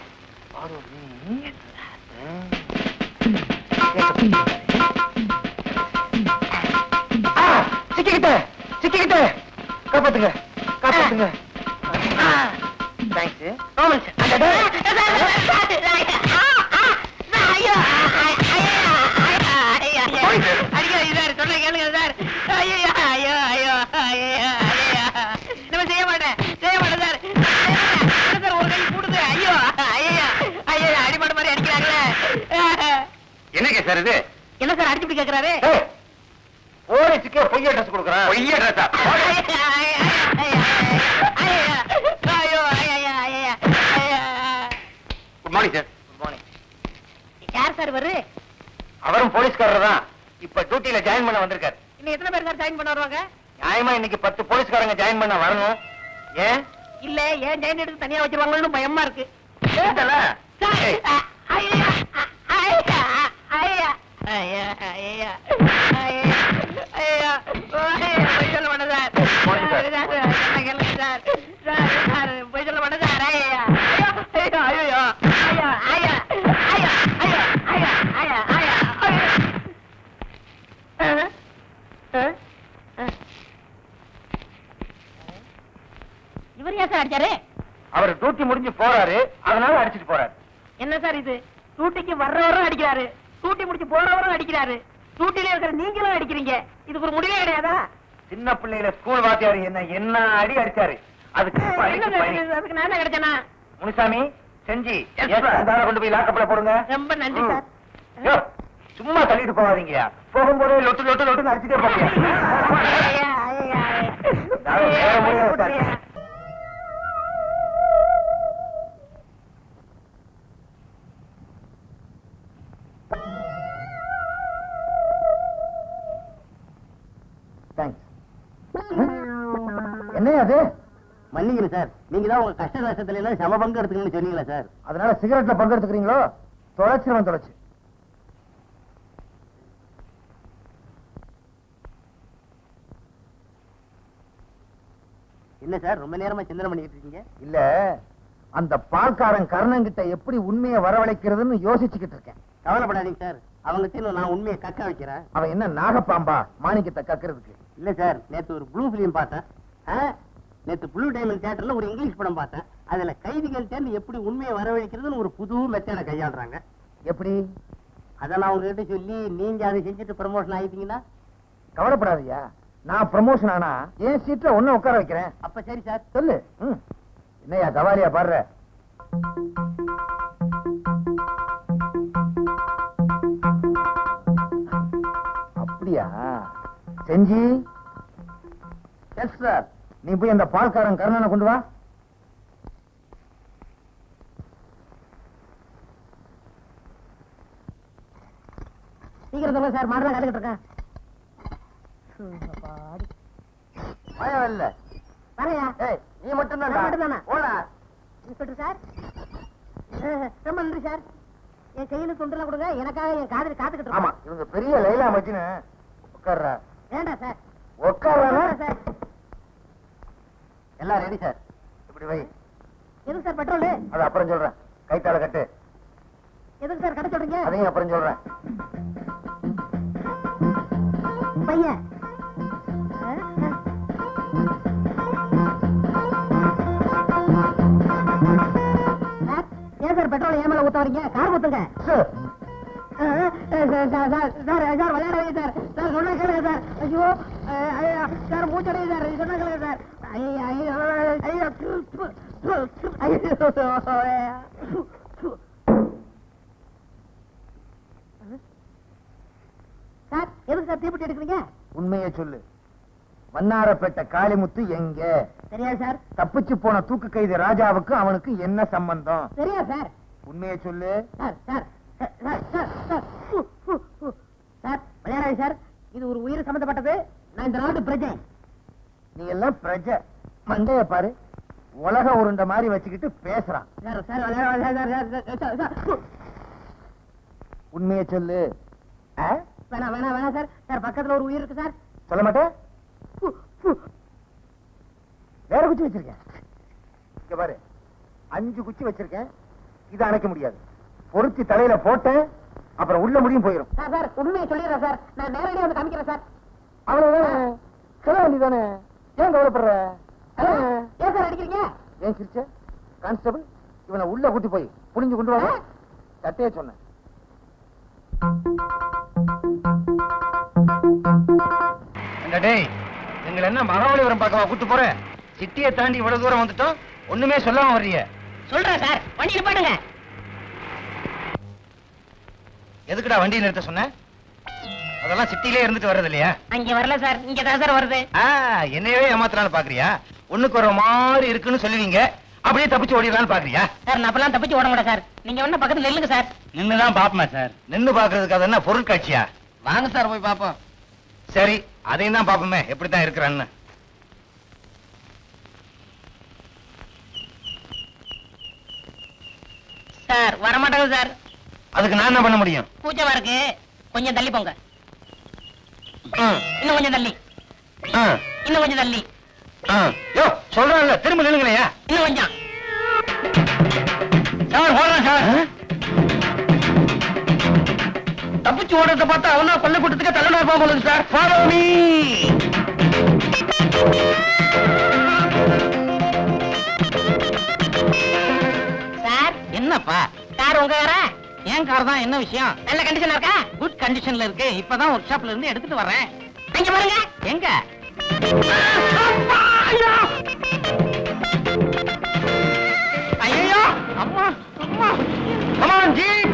சிக்கிக்கிட்டேன் சிக்கிக்கிட்டேன் காப்பாத்துங்க காப்பாத்துங்க தேங்க்ஸ் ஆமாம் சார். ஐயோ, அடிக்காதீங்க சார், சொன்னா கேளுங்க சார். ஐயோ, ஐயோ, ஐயோ, ஐயோ, நம்ம செய்ய மாட்டேன் சார். சார், ஒரு கை கூடுது. ஐயோ, ஐயோ, ஐயோ, அடிமாடு மாதிரி அடிக்கிறாங்களே. என்னங்க சார் இது என்ன சார் அடிச்சு இப்படி கேட்கிறாரு? போலீஸுக்கே பொய்ய ட்ரெஸ் கொடுக்குறான் பொய்ய ட்ரெஸ்ஸா good morning sir good morning யார் சார் இவரு? அவரும் போலீஸ்காரர் தான் இப்ப டியூட்டில ஜாயின் பண்ண வந்திருக்காரு இன்னும் எத்தனை பேர் சார் ஜாயின் பண்ண வருவாங்க? நியாயமா இன்னைக்கு 10 போலீஸ்காரங்க ஜாயின் பண்ண வரணும் ஏன் இல்ல ஏன் ஜாயின் எடுத்து தனியா வச்சிருவாங்கன்னு பயமா இருக்கு. ஏண்டல? சார், ஏய், ஐயா, ஐயா, ஐயா, ஐயா, ஐயா, ஐயா, ஐயா, பொய் சொல்ல மாட்டேன் சார். போடுங்க சார். என்ன கேளுங்க சார். சார், சார், பொய் சொல்ல மாட்டேன் சார். ஐயா, ஐயா, ஐயோ, ஐயா, ஐயா, ஐயா, ஐயா, ஐயா, ஐயா, ஐயா, ஐயா. இவர் ஏன் சார் அடிச்சாரு? அவர் டியூட்டி முடிஞ்சு போறாரு அதனால அடிச்சிட்டு போறாரு என்ன சார் இது? டூட்டிக்கு வர்றவரும் அடிக்கிறாரு, டூட்டி முடிச்சு போறவரும் அடிக்கிறாரு, டூட்டில இருக்கிற நீங்களும் அடிக்கிறீங்க. இதுக்கு ஒரு முடிவே கிடையாதா? சின்ன பிள்ளையில ஸ்கூல் வாத்தியார் என்ன அடி அடிச்சாரு அதுக்கு இப்ப என்ன அடிச்சு சார் பழி. இது? அதுக்கு நான் கிடைச்சேனா? முனுசாமி செஞ்சி Yes, sir. கொண்டு போய் லாக்கப்ல போடுங்க ரொம்ப நன்றி சார். யோ, சும்மா தள்ளிட்டு போகாதீங்க போகும்போதே லொட்டு லொட்டு லொட்டு அடிச்சுட்டே போங்க ஐயா, ஐயா, ஐயா. நான் வேற முடியாது சார். ஐயா. என்ன அது மன்னிக்கணும் சார், நீங்க தான் உங்க கஷ்ட நஷ்டத்துல எல்லாம் சம பங்கு எடுத்துக்கணும்னு சொன்னீங்களா சார்? அதனால சிகரெட்ல பங்கெடுத்துக்கிறீங்களோ தொலைச்சிருவன் தொலைச்சு என்ன சார் ரொம்ப நேரமா சிந்தனை பண்ணிட்டு இருக்கீங்க? இல்ல அந்த பால்காரன் கர்ணங்கிட்ட எப்படி உண்மையை வரவழைக்கிறதுன்னு யோசிச்சுக்கிட்டு இருக்கேன் கவலைப்படாதீங்க சார், அவங்க நான் உண்மையை கக்க வைக்கிறேன். அவன் என்ன நாகப்பாம்பா மாணிக்கத்தை கக்கிறதுக்கு இல்ல சார், நேத்து ஒரு ப்ளூ பிலிம் பார்த்தேன். நேத்து ப்ளூ டைமண்ட் தியேட்டர்ல ஒரு இங்கிலீஷ் படம் பார்த்தேன். அதுல கைதிகள் சேர்ந்து எப்படி உண்மையை வரவழைக்கிறதுன்னு ஒரு புது மெத்தட கையாளுறாங்க. எப்படி அத நான் உங்ககிட்ட சொல்லி நீங்க அதை செஞ்சுட்டு ப்ரமோஷன் ஆயிட்டீங்கன்னா? கவலைப்படாதயா நான் ப்ரமோஷன் ஆனா என் சீட்ல ஒண்ணு உட்கார வைக்கிறேன் அப்ப சரி சார். சொல்லு என்னையா கவாலியா பாடுற அப்படியா செஞ்சி எஸ் சார் நீ போய் அந்த பால்காரன் கர்ணனை கொண்டு வா சீக்கிரம் சொல்லுங்க சார், மாடலாம் கத்துக்கிட்டு இருக்கேன். பயம் இல்ல வரையா ஏய் நீ மட்டும் நான் மட்டும்தானா? ஓடா இன்ஸ்பெக்டர் சார், ரொம்ப நன்றி சார். என் கையில துண்டெல்லாம் கொடுங்க, எனக்காக என் காதலி காத்துக்கிட்டு ஆமா இருக்கோம். இவங்க பெரிய லைலா மச்சின்னு உட்கார்றா வேண்டாம் சார், உட்கார்றா வேண்டாம் சார். எல்லாம் ரெடி சார் இப்படி வை எதுக்கு சார் பெட்ரோல்? அது அப்புறம் சொல்றேன் கைத்தால கட்டு எதுக்கு சார் கடை சொல்றீங்க? அதையும் அப்புறம் சொல்றேன் பையன் ஏன் சார் பெட்ரோல் ஏன் மேல ஊத்த வரீங்க? கார் ஊத்துங்க சார் சார் விளையாடாதீங்க சார். சார் சொன்னா கேளுங்க சார். ஐயோ சார் மூச்சடையுது சார், சொன்னா கேளுங்க சார். ஐயோ ஐயோ ஐயோ சார், எதுக்கு சார் தீப்பெட்டி எடுக்கிறீங்க? உண்மையை சொல்லு வண்ணாரப்பேட்டை காளிமுத்து எங்க தெரியாது சார். தப்பிச்சு போன தூக்கு கைதி ராஜாவுக்கு அவனுக்கு என்ன சம்பந்தம் தெரியாது சார். உண்மையை சொல்லு சார் சார் சார் விளையாடாது சார், இது ஒரு உயிர் சம்பந்தப்பட்டது. நான் இந்த நாட்டு பிரஜை. நீ எல்லாம் பிரஜை. மண்டைய பாரு, உலக உருண்ட மாதிரி வச்சுக்கிட்டு பேசுறான். உண்மையை சொல்லு. வேணாம் வேணாம் வேணாம் சார். சார் பக்கத்துல ஒரு உயிர் இருக்கு சார். சொல்ல மாட்டேன். வேற குச்சி வச்சிருக்கேன். இங்க பாரு, 5 குச்சி வச்சிருக்கேன். இதை அணைக்க முடியாது. பொருத்தி தலையில போட்டேன், அப்புறம் உள்ள முடியும் போயிடும். சார் உண்மையை சொல்லிடுறேன் சார். நான் நேரடியாக வந்து காமிக்கிறேன் சார். அவ்வளவுதானே, சொல்ல வேண்டியதானே. ஏன் கவலைப்படுற? ஏன் சார் அடிக்கிறீங்க? ஏன் சிரிச்ச? கான்ஸ்டபிள், இவனை உள்ள கூட்டி போய் புரிஞ்சு கொண்டு வர சட்டையே சொன்னேன். டேய், எங்களை என்ன மகாபலிபுரம் பக்கமா கூட்டு போற? சிட்டியை தாண்டி இவ்வளவு தூரம் வந்துட்டோம், ஒண்ணுமே சொல்லாம வர்றீங்க. சொல்றேன் சார், வண்டி நிப்பாட்டுங்க. எதுக்குடா வண்டி நிறுத்த சொன்ன? அதெல்லாம் சிட்டிலே இருந்துட்டு வர்றது இல்லையா? அங்க வரல சார், இங்க தான் சார் வருது. என்னையவே ஏமாத்தலான்னு பாக்குறியா? ஒண்ணுக்கு ஒரு மாதிரி இருக்குன்னு சொல்லுவீங்க, அப்படியே தப்பிச்சு ஓடிடலான்னு பாக்குறியா? சார் நான் அப்பெல்லாம் தப்பிச்சு ஓட மாட்டேன் சார். நீங்க வேணா பக்கத்துல நில்லுங்க சார். நின்னுதான் பாப்போமா சார்? நின்னு பாக்குறதுக்கு அது என்ன பொருட்காட்சியா? வாங்க சார் போய் பாப்போம். சரி, அதையும் தான் பாப்போமே எப்படித்தான் இருக்கிறான்னு. சார் வரமாட்டாங்க சார். அதுக்கு நான் என்ன பண்ண முடியும்? பூச்சமா இருக்கு, கொஞ்சம் தள்ளி போங்க. ம், இன்னும் கொஞ்சம் தள்ளி, ஆ, இன்னும் கொஞ்சம் தள்ளி, ஆ. யோ, சொல்றேன்ல, திரும்ப நில்லுங்களையா? இன்னும் கொஞ்சம். சார் போறேன் சார். தப்பிச்சு ஓடுறத பார்த்தா அவனா பள்ளிக்கூட்டத்துக்கு தலைவர் இருப்பான் போல இருக்கு சார். Follow me. சார் என்னப்பா? கார் உங்க காரா? ஏன் கார் தான், என்ன விஷயம்? நல்ல கண்டிஷனா இருக்கா? குட் கண்டிஷன்ல இருக்கு. இப்பதான் ஒர்க் ஷாப்ல இருந்து எடுத்துட்டு வரேன். அங்க பாருங்க. எங்க? ஐயோ அம்மா அம்மா. Come on, Jeep.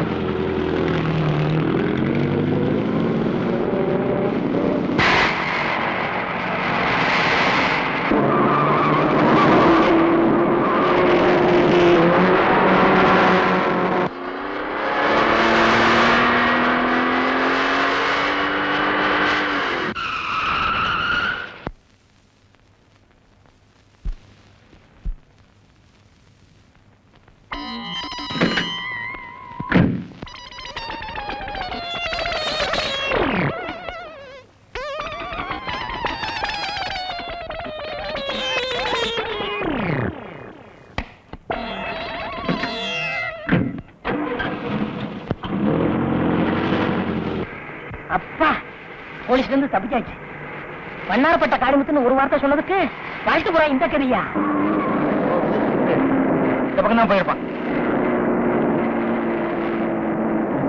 அப்பா, போலீஸ்ல இருந்து தப்பிச்சாச்சு. வண்ணாரப்பட்ட காரியமுத்துன்னு ஒரு வார்த்தை சொன்னதுக்கு வாழ்த்து புறா இந்த கதையா? இந்த பக்கம் தான் போயிருப்பான்.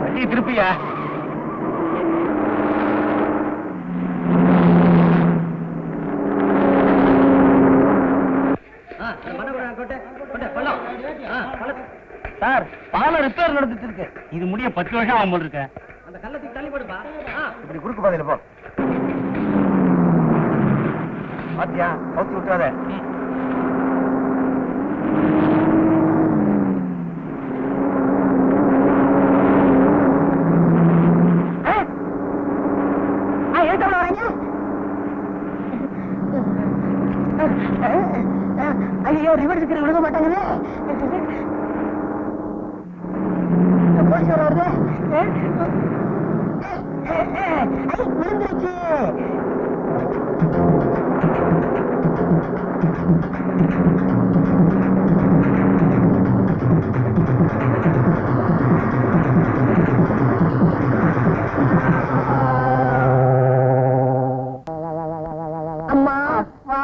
வண்டியை திருப்பியா? சார் பாலம் ரிப்பேர் நடந்துட்டு இருக்கு. இது முடிய 10 வருஷம் ஆகும் போல இருக்கு. அந்த கள்ளத்துக்கு தள்ளி போடுப்பா. இப்படி குறுக்கு பாதையில போ. பாத்தியா, கவுத்தி விட்டுறாத. ஐயோ, ரிவர்ஸ் விழுக மாட்டாங்களே. போலீஸ் வருது. விழுந்துருச்சு. அம்மா அப்பா,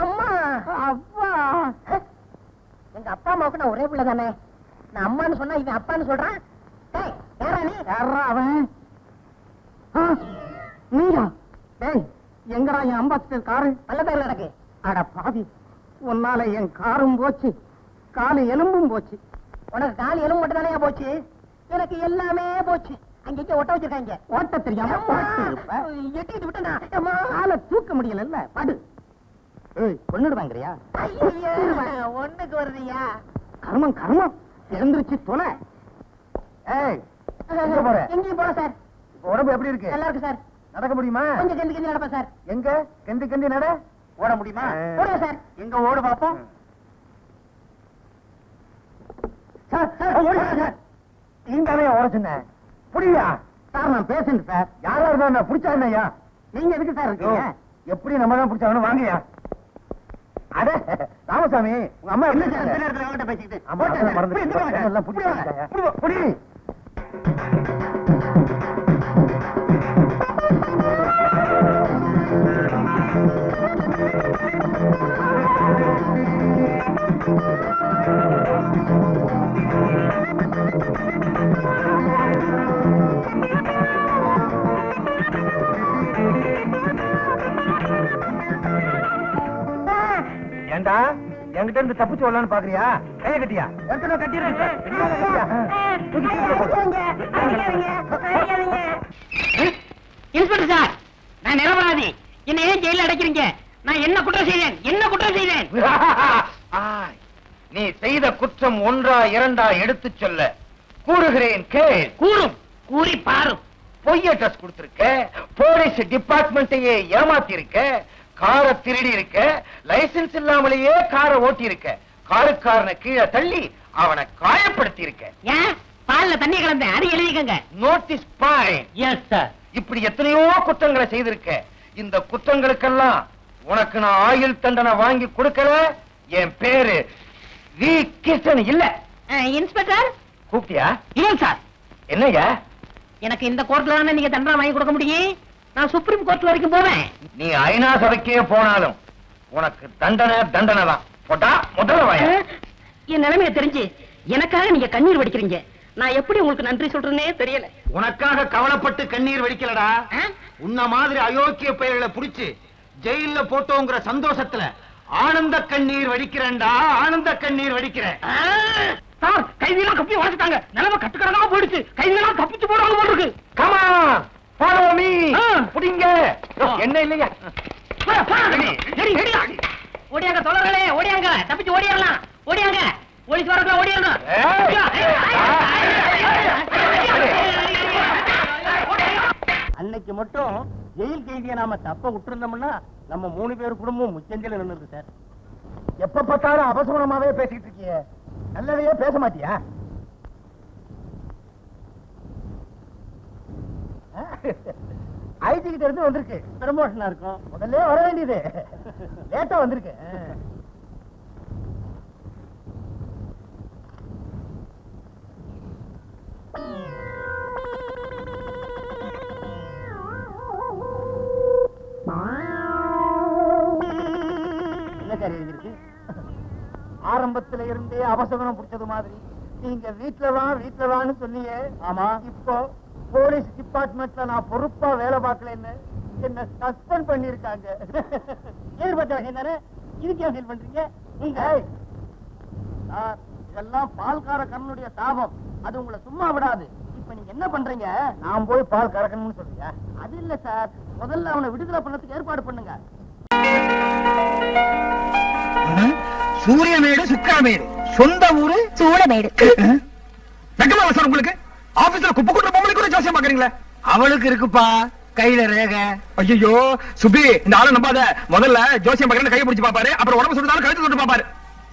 அம்மா அப்பா. எங்க அப்பா அம்மாவுக்கு நான் ஒரே பிள்ளை தானே. நான் அம்மான்னு சொன்னா இவன் அப்பான்னு சொல்றான். டேய், யாரா நீ? யாரா அவன்? நீயா? டேய், எங்கடா என் அம்பாசிடர் காரு? பள்ளத்தாக்குல நடக்கு. அட பாவி, உன்னால என் காரும் போச்சு, காலு எலும்பும் போச்சு. உனக்கு காலு எலும்பு மட்டும் தானே போச்சு, எனக்கு எல்லாமே போச்சு. அங்க ஒட்ட வச்சிருக்காங்க. ஓட்ட தெரியாம எட்டிட்டு விட்டா காலை தூக்க முடியல. படு. கொன்னுடுவாங்கறியா? ஒண்ணுக்கு வருதியா? கர்மம் கர்மம், எழுந்திருச்சு தொலை. ஏய், எங்க போற? எங்கேயும் போல சார். இப்ப உடம்பு எப்படி இருக்கு? நல்லா இருக்கு சார். நடக்க முடியுமா? கொஞ்சம் கெந்தி கெந்தி நடப்பேன் சார். எங்க கெந்தி கெந்தி நட. ஓட முடியுமா? ஓடுங்க சார். எங்க ஓடு பாப்போம். சார், சார், ஓடுங்க சார். இங்கவே ஓட சொன்னேன். புரியா? சார் நான் பேசுறேன் சார். யாரா இருந்தா புடிச்சா என்னய்யா? நீங்க எதுக்கு சார் இருக்கீங்க? எப்படி நம்ம தான் பிடிச்சாங்கன்னு வாங்கயா. அட ராமசாமி, உங்க அம்மா எப்படி சார், இந்த இருக்காங்க? நேரத்துல அவங்ககிட்ட பேசிக்கிட்டு. அம்மா அதெல்லாம் மறந்துட்டு எந்த பக்கம்? எல்லாம் புடி வாங்க. புடி. ஏண்டா என்கிட்ட இருந்து தப்பிச்சு வரலான்னு பாக்குறியா? கைய கட்டியா? எத்தனை கட்டிடுறேன் சார். தூக்கி கீழே போடு. இன்ஸ்பெக்டர் சார், நான் நிரபராதி. என்ன ஏன் ஜெயில அடைக்கிறீங்க? நான் என்ன குற்றம் செய்தேன்? என்ன குற்றம் செய்தேன்? ஆய், நீ செய்த குற்றம் ஒன்றா இரண்டா எடுத்துச் சொல்ல கூறுகிறேன் கேள். கூறும், கூறி பாரும். பொய் அட்ரஸ் கொடுத்திருக்க, போலீஸ் டிபார்ட்மெண்ட்டையே ஏமாத்தி இருக்க, காரை திருடி இருக்க, லைசென்ஸ் இல்லாமலேயே காரை ஓட்டி இருக்க, காருக்காரனை கீழே தள்ளி அவனை காயப்படுத்தி இருக்க. ஏன் பால்ல தண்ணி கலந்தேன், அது எழுதிக்கங்க. Note this point. Yes sir. இப்படி எத்தனையோ குற்றங்களை செய்திருக்க. இந்த குற்றங்களுக்கெல்லாம் உனக்கு நான் ஆயுள் தண்டனை வாங்கி கொடுக்கல. என் பேரு வி கிருஷ்ணன் இல்ல. இன்ஸ்பெக்டர் கூப்பிட்டியா? இல்லை சார். என்னய்யா? எனக்கு இந்த கோர்ட்ல தானே நீங்க தண்டனை வாங்கி கொடுக்க முடியும். நான் சுப்ரீம் கோர்ட் வரைக்கும் போவேன். நீ ஐநா சபைக்கே போனாலும் உனக்கு தண்டனை தண்டனை தான். போட்டா முதல்ல வாய. என் நிலைமையை தெரிஞ்சு எனக்காக நீங்க கண்ணீர் வடிக்கிறீங்க. நான் எப்படி உங்களுக்கு நன்றி சொல்றேனே தெரியல. உனக்காக கவலைப்பட்டு கண்ணீர் வடிக்கலடா. உன்ன மாதிரி அயோக்கிய பெயர்களை புடிச்சு ஜெயில போட்டோங்கிற சந்தோஷத்துல ஆனந்த கண்ணீர் வடிக்கிறேன்டா. ஆனந்த கண்ணீர் வடிக்கிறேன். சார், கைதியெல்லாம் கப்பி வாசிட்டாங்க. நிலைமை கட்டுக்கடனா போயிடுச்சு. கைதியெல்லாம் தப்பிச்சு போடுவாங்க போல இருக்கு. Comma follow me. ஆ. புடிங்க. என்ன இல்லையா? ஓடியாங்க தோழர்களே, ஓடியாங்க. தப்பிச்சு ஓடிடலாம். ஓடியாங்க. போலீஸ் வரதுல ஓடிடணும். அன்னைக்கு மட்டும் ஜெயில் கைதியை நாம தப்ப விட்டுருந்தோம்னா நம்ம 3 பேர் குடும்பம் முச்சந்தில நின்னுது சார். எப்ப பார்த்தாலும் அபசகுணமாவே பேசிட்டு இருக்கிய, நல்லதையே பேச மாட்டியா? ஐடி கிட்ட இருந்து வந்திருக்கு, ப்ரமோஷனா இருக்கும். முதல்ல வர வேண்டியது, லேட்டா வந்திருக்கு. என்ன சார் இருக்கு? ஆரம்பத்துல இருந்தே அபசகுணம் பிடிச்சது மாதிரி நீங்க வீட்டுல வான்னு சொன்னீங்க. ஆமா, இப்போ போலீஸ் டிபார்ட்மெண்ட்ல நான் பொறுப்பா வேலை பார்க்கலன்னு என்ன சஸ்பெண்ட் பண்ணிருக்காங்க. இதுக்கு ஏன் ஃபீல் பண்றீங்க? இதெல்லாம் பால்கார கண்ணனுடைய சாபம். அது உங்களை சும்மா விடாது. இப்ப நீங்க என்ன பண்றீங்க? நான் போய் பால் கறக்கணும்னு சொல்றீங்க? அது இல்ல சார், முதல்ல அவனை விடுதலை பண்ணதுக்கு ஏற்பாடு பண்ணுங்க. சூரியமேடு சுக்காமேடு, சொந்த ஊரு சூளமேடு. வெக்கமா சார் உங்களுக்கு? ஆபீஸ்ல குப்பை கொண்டு பொம்பளை கூட ஜோசியம் பாக்குறீங்களா? அவளுக்கு இருக்குப்பா கையில ரேக. ஐயோ சுபி, இந்த ஆளை நம்பாத. முதல்ல ஜோசியம் பாக்குறேன் கையை பிடிச்சு பாப்பாரு, அப்புறம் உடம்பு சொல்லிட்டாலும் கழுத்து தொட்டு பாப்பாரு.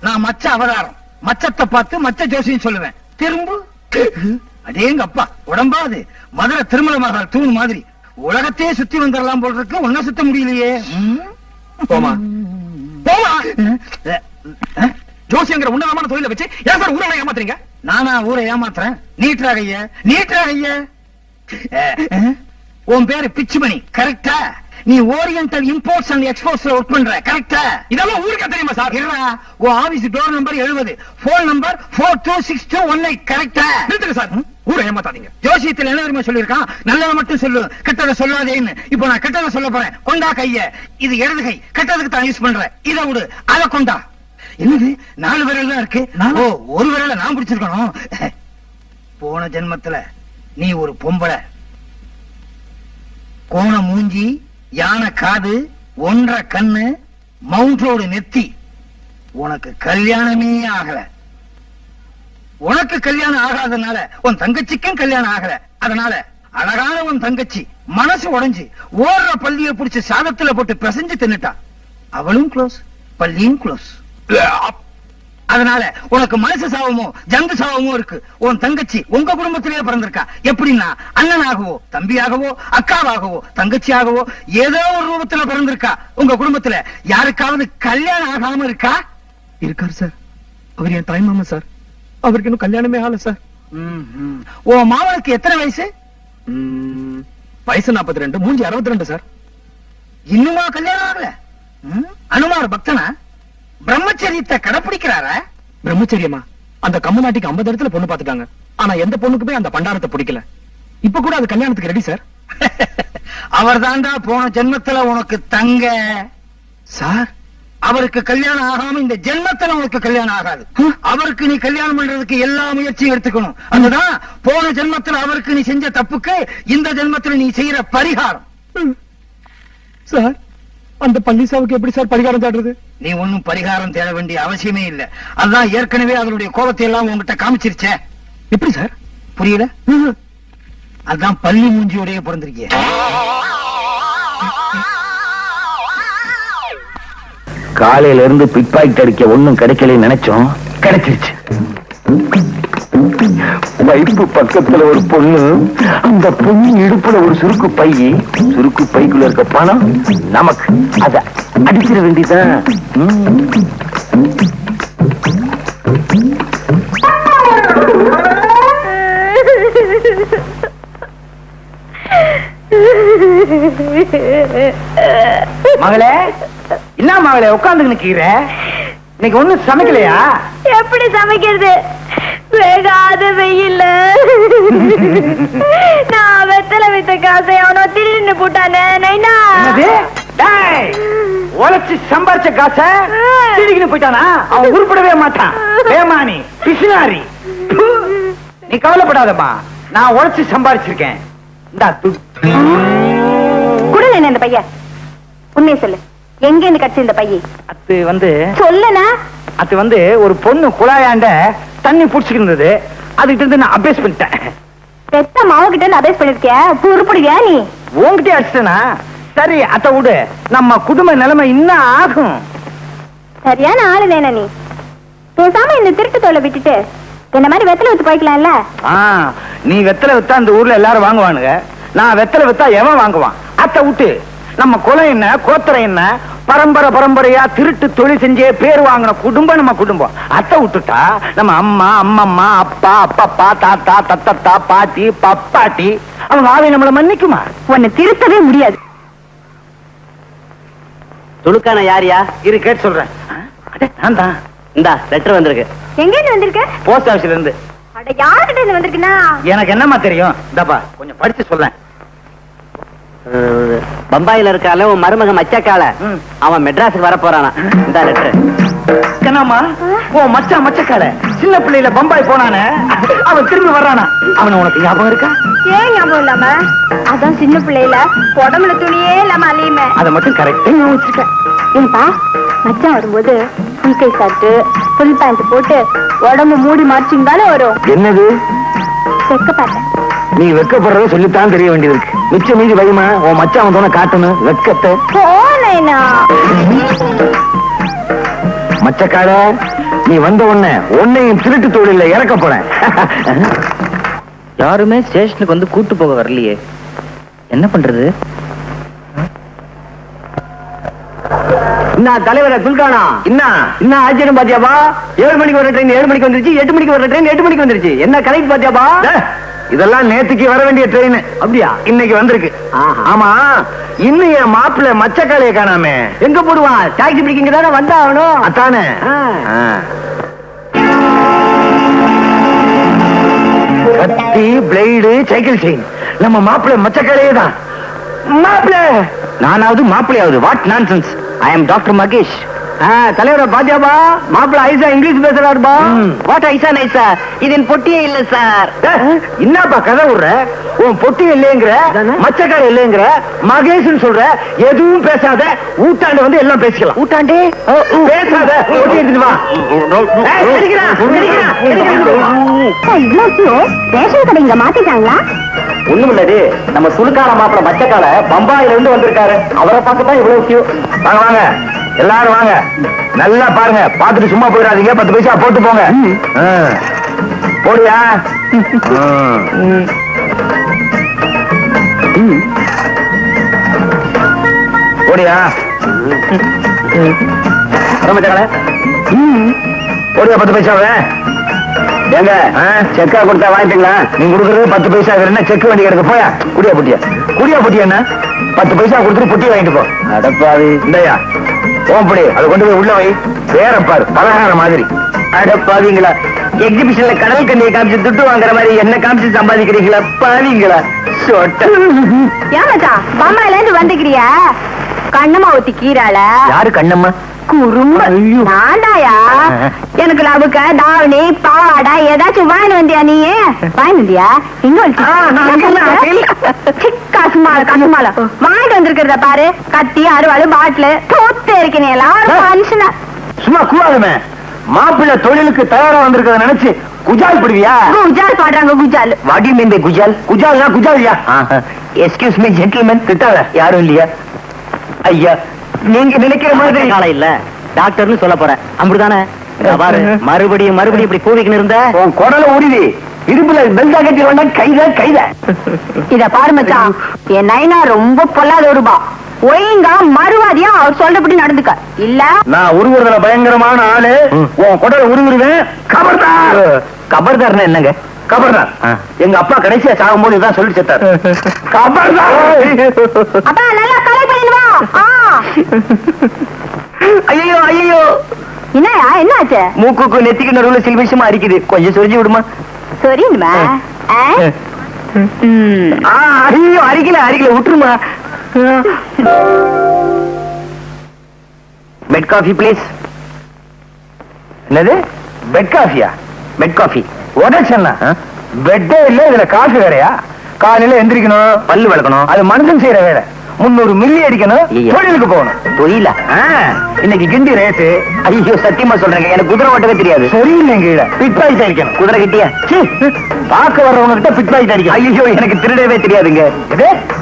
நான் மச்ச அவதாரம், மச்சத்தை பார்த்து மச்ச ஜோசியம் சொல்லுவேன். திரும்ப அடேங்க அப்பா, உடம்பாது மதுரை திருமல மகள் தூண் மாதிரி உலகத்தையே சுத்தி வந்துடலாம் போல் இருக்கு. ஒன்ன சுத்த முடியலையே. போமா போமா. ஜோசியங்கிற உன்னதமான தொழில வச்சு ஏன் சார் ஊரை ஏமாத்துறீங்க? நானா ஊரை ஏமாத்துறேன்? நீட்ராக நீட்ராக. உன் பேரு பிச்சுமணி கரெக்டா? நீ ஓரியண்டல் இம்போர்ட்ஸ் அண்ட் எக்ஸ்போர்ட்ஸ்ல ஒர்க் பண்ற கரெக்டா? இதெல்லாம் ஊருக்கு தெரியுமா சார்? இல்ல, உன் office door number 70, phone number 426218 கரெக்டா? நிறுத்துங்க சார், ஊரை ஏமாத்தாதீங்க. ஜோசியத்தில் என்ன தெரியுமா சொல்லிருக்கான்? நல்லதை மட்டும் சொல்லு, கெட்டதை சொல்லாதேன்னு. இப்போ நான் கெட்டதை சொல்ல போறேன். கொண்டா கைய. இது இடது கை, கெட்டதுக்கு தான் யூஸ் பண்றேன். இதை விடு, அதை கொண்டா. என்னது 4 விரல் தான் இருக்கு? ஓ, ஒரு விரல நான் பிடிச்சிருக்கணும். போன ஜென்மத்துல நீ ஒரு பொம்பளை, கோண மூஞ்சி, யானை காது, 1.5 கண்ணு, மவுண்ட் ரோடு நெத்தி. உனக்கு கல்யாணமே ஆகல. உனக்கு கல்யாணம் ஆகாதனால உன் தங்கச்சிக்கும் கல்யாணம் ஆகல. அதனால அழகான உன் தங்கச்சி மனசு உடைஞ்சு ஓடுற பள்ளியை பிடிச்சு சாதத்துல போட்டு பிசைஞ்சு தின்னுட்டா. அவளும் க்ளோஸ், பள்ளியும் க்ளோஸ். அதனால உனக்கு மனசு சாவமோ ஜந்து சாவமோ இருக்கு. உன் தங்கச்சி உங்க குடும்பத்திலேயே பிறந்திருக்கா. எப்படின்னா அண்ணனாகவோ தம்பியாகவோ அக்காவாகவோ தங்கச்சியாகவோ ஏதோ ஒரு ரூபத்துல பிறந்திருக்கா. உங்க குடும்பத்துல யாருக்காவது கல்யாணம் ஆகாம இருக்கா? இருக்காரு சார், அவர் என் தாய் மாமா சார். அவருக்கு இன்னும் கல்யாணமே ஆகல சார். உன் மாமனுக்கு எத்தனை வயசு? வயசு 42, மூஞ்சி 62 சார். இன்னுமா கல்யாணம் ஆகல? அனுமார் பக்தனா? பிரம்மச்சரியத்தை கடைப்பிடிக்கிறாரா? பிரம்மச்சரியமா? அந்த கம்மநாட்டிக்கு 50 இடத்துல பொண்ணு பாத்துட்டாங்க. ஆனா எந்த பொண்ணுக்குமே அந்த பண்டாரத்தை பிடிக்கல. இப்ப கூட அது கல்யாணத்துக்கு ரெடி சார். அவர் தாண்டா போன ஜென்மத்துல உனக்கு தங்க. சார், அவருக்கு கல்யாணம் ஆகாம இந்த ஜென்மத்துல உனக்கு கல்யாணம் ஆகாது. அவருக்கு நீ கல்யாணம் பண்றதுக்கு எல்லா முயற்சியும் எடுத்துக்கணும். அதுதான் போன ஜென்மத்துல அவருக்கு நீ செஞ்ச தப்புக்கு இந்த ஜென்மத்துல நீ செய்யற பரிகாரம். சார், அந்த பள்ளிசாவுக்கு எப்படி சார் பரிகாரம் தேடுறது? நீ ஒன்னும் பரிகாரம் தேட வேண்டிய அவசியமே இல்ல. அதான் ஏற்கனவே அதனுடைய கோபத்தை எல்லாம் உங்ககிட்ட காமிச்சிருச்சே. எப்படி சார்? புரியல? அதான் பள்ளி மூஞ்சியோடய பிறந்திருக்கிய. காலையில இருந்து பிட் பாக்கெட் அடிக்க ஒண்ணும் கிடைக்கல நினைச்சோம், கிடைச்சிருச்சு. வைப்பு பக்கத்துல ஒரு பொண்ணு, அந்த பொண்ணு இடுப்புல ஒரு சுருக்கு பை, சுருக்கு பைக்குள்ள இருக்க பணம் நமக்கு. அத அடிச்சிட வேண்டியதான். மகளே, என்ன மகளே உட்கார்ந்து நிக்கிற? இன்னைக்கு ஒண்ணும் சமைக்கலையா? எப்படி சமைக்கிறது? வேகாத வெயில்ல நான் வெத்தலை வித்த காசை அவனோ திருடின்னு போட்டானே. நைனா, உழைச்சு சம்பாரிச்ச காச திருடிக்கிட்டு போயிட்டானா? அவன் உருப்படவே மாட்டான். ஏமானி பிசுனாரி. நீ கவலைப்படாதம்மா, நான் உழைச்சு சம்பாரிச்சிருக்கேன். இந்தா துட்டு. குடுங்க இந்த பையன். உண்மையை சொல்லு, எங்க இருந்து கட்சி இந்த பையன்? அது வந்து சொல்லனா? அது வந்து ஒரு பொண்ணு குழாயாண்ட தண்ணி புடிச்சுக்கிட்டு இருந்தது. அதுகிட்ட இருந்து நான் அபேஸ் பண்ணிட்டேன். பெத்த மாவுகிட்ட இருந்து அபேஸ் பண்ணிருக்கிய உருப்படுவியா நீ? உன்கிட்டே அடிச்சனா? சரி, அத விடு. நம்ம குடும்ப நிலைமை இன்னும் ஆகும். சரியான ஆளு வேணா நீ. பேசாம இந்த திருட்டு தோலை விட்டுட்டு என்ன மாதிரி வெத்தலை வித்து போய்க்கலாம்ல. நீ வெத்தலை வித்தா அந்த ஊர்ல எல்லாரும் வாங்குவானுங்க. நான் வெத்தலை வித்தா எவன் வாங்குவான்? அத்தை விட்டு நம்ம குலம் என்ன, கோத்திரம் என்ன, பரம்பரை பரம்பரையா திருட்டு தொழில் செஞ்சே பேர் வாங்கின குடும்பம் நம்ம குடும்பம். அத்தை விட்டுட்டா நம்ம அம்மா, அம்மம்மா, அப்பா, அப்பப்பா, தாத்தா, தத்தத்தா, பாட்டி, பப்பாட்டி, அவங்க ஆவை நம்மள மன்னிக்குமா? உன்னை திருத்தவே முடியாது. துடுக்கான யாரியா? இரு, கேட்டு சொல்றேன். நான் தான். இந்தா லெட்டர் வந்திருக்கு. எங்க இருந்து வந்திருக்க? போஸ்ட் ஆபீஸ்ல இருந்து. அட, யார்கிட்ட இருந்து வந்திருக்குன்னா? எனக்கு என்னமா தெரியும்? இந்தாப்பா கொஞ்சம் படிச்சு சொல்லேன். பம்பாயில இருக்கால உன் மருமக மச்சக்கால, அவன் மெட்ராஸுக்கு வர போறானா. இந்த லெட்டர். என்னம்மா? ஓ மச்சான் மச்சக்கால சின்ன பிள்ளையில பம்பாய் போனானே, அவன் திரும்பி வர்றானா? அவன உனக்கு ஞாபகம் இருக்கா? ஏன் ஞாபகம் இல்லாம? அதான் சின்ன பிள்ளையில உடம்புல துணியே இல்லாம அலையுமே. அதை மட்டும் கரெக்டா ஞாபகம் வச்சிருக்கேன். ஏன்பா, மச்சான் வரும்போது புல் கை ஷர்ட், புல் பேண்ட் போட்டு உடம்பு மூடி மார்ச்சிங் தானே வரும். என்னது? செக்க பார்த்தேன். நீ வெக்கப்படுறத சொல்லித்தான் தெரிய வேண்டியது இருக்கு. மிச்ச மீதி வைமா, உன் மச்சான் வந்தோன்னு காட்டணும் வெக்கத்தை. போனேனா மச்சக்கால, நீ வந்த உடனே உன்னையும் திருட்டு தொழில இறக்க போறேன். யாருமே ஸ்டேஷனுக்கு வந்து கூட்டு போக வரலையே, என்ன பண்றது? என்ன தலைவரை துல்கானா? என்ன ஆச்சரியம் பாத்தியாப்பா? 7 மணிக்கு வர ட்ரெயின் 7 மணிக்கு வந்துருச்சு, 8 மணிக்கு வர ட்ரெயின் 8 மணிக்கு வந்துருச்சு. என்ன கரெக்ட் பாத்தியாப்பா? இதெல்லாம் நேத்துக்கு வர வேண்டிய ட்ரெயின். அப்படியா? இன்னைக்கு வந்திருக்கு. ஆமா, இன்னும் என் மாப்பிள்ள மச்சக்காலையை காணாமே. எங்க போடுவான்? டாக்ஸி பிடிக்கிங்க தானே வந்தா ஆகணும். அதானே. கத்தி, பிளேடு, சைக்கிள் செயின், நம்ம மாப்பிள்ள மச்சக்காலையே தான். மாப்பிள்ள நானாவது மாப்பிள்ளையாவது? What nonsense. I am doctor Mahesh. தலைவர பாத்தியாபா? மாப்பிள்ள ஐசா இங்கிலீஷ் பேசுறாருப்பா. வாட் ஐசா நைசா? இதன் பொட்டியே இல்ல சார். என்னப்பா கதை விடுற? உன் பொட்டி இல்லைங்கிற, மச்சக்கார இல்லைங்கிற, மகேஷ்னு சொல்ற, எதுவும் பேசாத. ஊட்டாண்டு வந்து எல்லாம் பேசிக்கலாம். ஊட்டாண்டே பேசாத, பொட்டி எடுத்துட்டு வா. ஏய், எடுக்கிறா, எடுக்கிறா, எடுக்கிறா. ரேஷன் கடை இங்க மாத்திட்டாங்களா? ஒண்ணும் இல்லது, நம்ம சுழுக்கால மாப்பிள மச்சக்கால பம்பாயில இருந்து வந்திருக்காரு. அவரை பார்க்கத்தான் இவ்வளவு கியூ. வாங்க வாங்க எல்லாரும் வாங்க. நல்லா பாருங்க, பாத்துட்டு சும்மா போயிடாதீங்க. 10 பைசா போட்டு போங்க. போடியா? போடியா? மச்சக்கால போடியா 10 பைசாவை? ஏங்க செக்கா கொடுத்தா வாங்கிட்டீங்களா? நீங்க கொடுக்கறது 10 பைசா. என்ன செக் வண்டி கிடக்கு? போயா குடியா பொட்டியா, குடியா பொட்டியா? என்ன 10 பைசா கொடுத்துட்டு பொட்டி வாங்கிட்டு போ. அடப்பாவி, இந்தயா ஓம்படி, அதை கொண்டு போய் உள்ள வை. வேற பாரு, பலகார மாதிரி. அடப்பாவீங்களா, எக்ஸிபிஷன்ல கடல் கண்ணியை காமிச்சு துட்டு வாங்குற மாதிரி என்ன காமிச்சு சம்பாதிக்கிறீங்களா பாவீங்களா? ஏமாச்சா பம்பாயில இருந்து வந்துக்கிறியா? கண்ணம்மா ஊத்தி கீராள. யாரு கண்ணம்மா? குறும்ப நான்டாயா. எனக்கு லவுக்க தாவணி பாவாடா ஏதாச்சும் வாங்கி வந்தியா? நீ வாங்கி வந்தியா? கசுமால கசுமால வாங்கிட்டு வந்திருக்கிறத பாரு. கத்தி அறுவாள் பாட்டிலு தூத்து இருக்கீங்க எல்லாரும் மனுஷனா. சும்மா கூடாதுமே. மாப்பிள்ளை தொழிலுக்கு தயாரா வந்திருக்கிறத நினைச்சு குஜால் பிடிவியா? குஜால் பாடுறாங்க குஜால். வாடி மீன் குஜால்? குஜால்னா குஜாலியா? எஸ்கியூஸ் மீ ஜென்டில்மேன், திட்டாத. யாரும் இல்லையா? ஐயா, நீங்க நினைக்கிற மாதிரி காலம் இல்ல. டாக்டர்னு சொல்ல போறேன், அப்படிதானே? பாரு, மறுபடியும் மறுபடியும் இப்படி கூவிக்கணும் இருந்த உன் குடல உருவி இருப்புல பெல்டா கட்டி வேண்டாம். கைத கைத. இத பாரு மச்சான், என் நைனா ரொம்ப பொல்லாத ரூபா. ஒழுங்கா மறுவாதியா அவர் சொல்றபடி நடந்துக்க. இல்ல நான் உருவுறதுல பயங்கரமான ஆளு. உன் குடல உருவிடுவேன். கபர்தார். கபர்தார்னா என்னங்க? கபர்தார் எங்க அப்பா கடைசியா சாகும் போது இதான் சொல்லி செத்தார். கபர்தார். அப்பா நல்லா கலை பண்ணிடுவா. ஐயோ ஐயோ, என்னயா என்னாச்சு? மூக்குக்கு நெத்திக்கு நடுவுல சில விஷயமா அரிக்குது, கொஞ்சம் சொரிஞ்சு விடுமா? சரிமா. ஐயோ, அரிக்கல அரிக்கல, விட்டுருமா. Bed coffee please. என்னது பெட் காஃபியா? பெட் காஃபி உடச்சா? பெட்டே இல்ல, இதுல காஃபி வேறையா? காலையில எந்திரிக்கணும், பல்லு விளக்கணும், அது மனுஷன் செய்யற வேலை. 300 மில்லி அடிக்கணும், தொழிலுக்கு போகணும். தொழில இன்னைக்கு கிண்டி ரேட்டு. ஐயோ சத்தியமா சொல்றேங்க, எனக்கு குதிரை ஓட்டவே தெரியாது. சரியில்லைங்க, பிட் பாக்கெட் அடிக்கணும். குதிரை கிட்டியா? பார்க்க வர்றவங்க கிட்ட பிட் பாக்கெட் அடிக்கணும். ஐயோ எனக்கு திருடவே தெரியாதுங்க.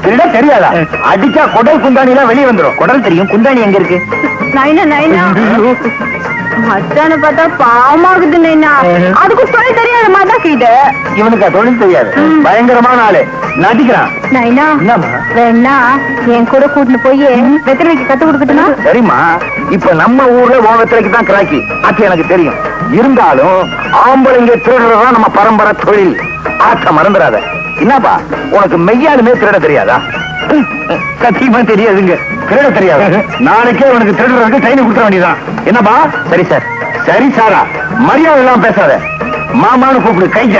திருட தெரியாதா? அடிச்சா குடல் குந்தாணி எல்லாம் வெளியே வந்துடும். குடல் தெரியும், குந்தாணி எங்க இருக்கு? நைனா நைனா மச்சான பார்த்தா பாவமாகுது நைனா. அதுக்கு தொழில் தெரியாத மாதிரி இது. இவனுக்கு தொழில் தெரியாது, பயங்கரமான ஆளு, நடிக்கிறான். நைனா வேணா என் கூட கூட்டிட்டு போய் வெத்தலைக்கு கத்து கொடுக்கட்டுமா? சரிம்மா, இப்ப நம்ம ஊர்ல வெத்தலைக்கு தான் கிராக்கி, அது எனக்கு தெரியும். இருந்தாலும் ஆம்பளைங்க திருடுறதா நம்ம பரம்பரை தொழில். ஆட்ட மறந்துடாத. என்னப்பா உனக்கு மெய்யாலுமே திருட தெரியாதா? சத்தியமா தெரியாதுங்க, திருட தெரியாது. நாளைக்கே உனக்கு திருடுறதுக்கு ட்ரைனிங் கொடுத்துட வேண்டியதான். என்னப்பா? சரி சார். சரி சாரா, மரியாதை எல்லாம் பேசாத. மாமான்னு கூப்பிடு. கைத.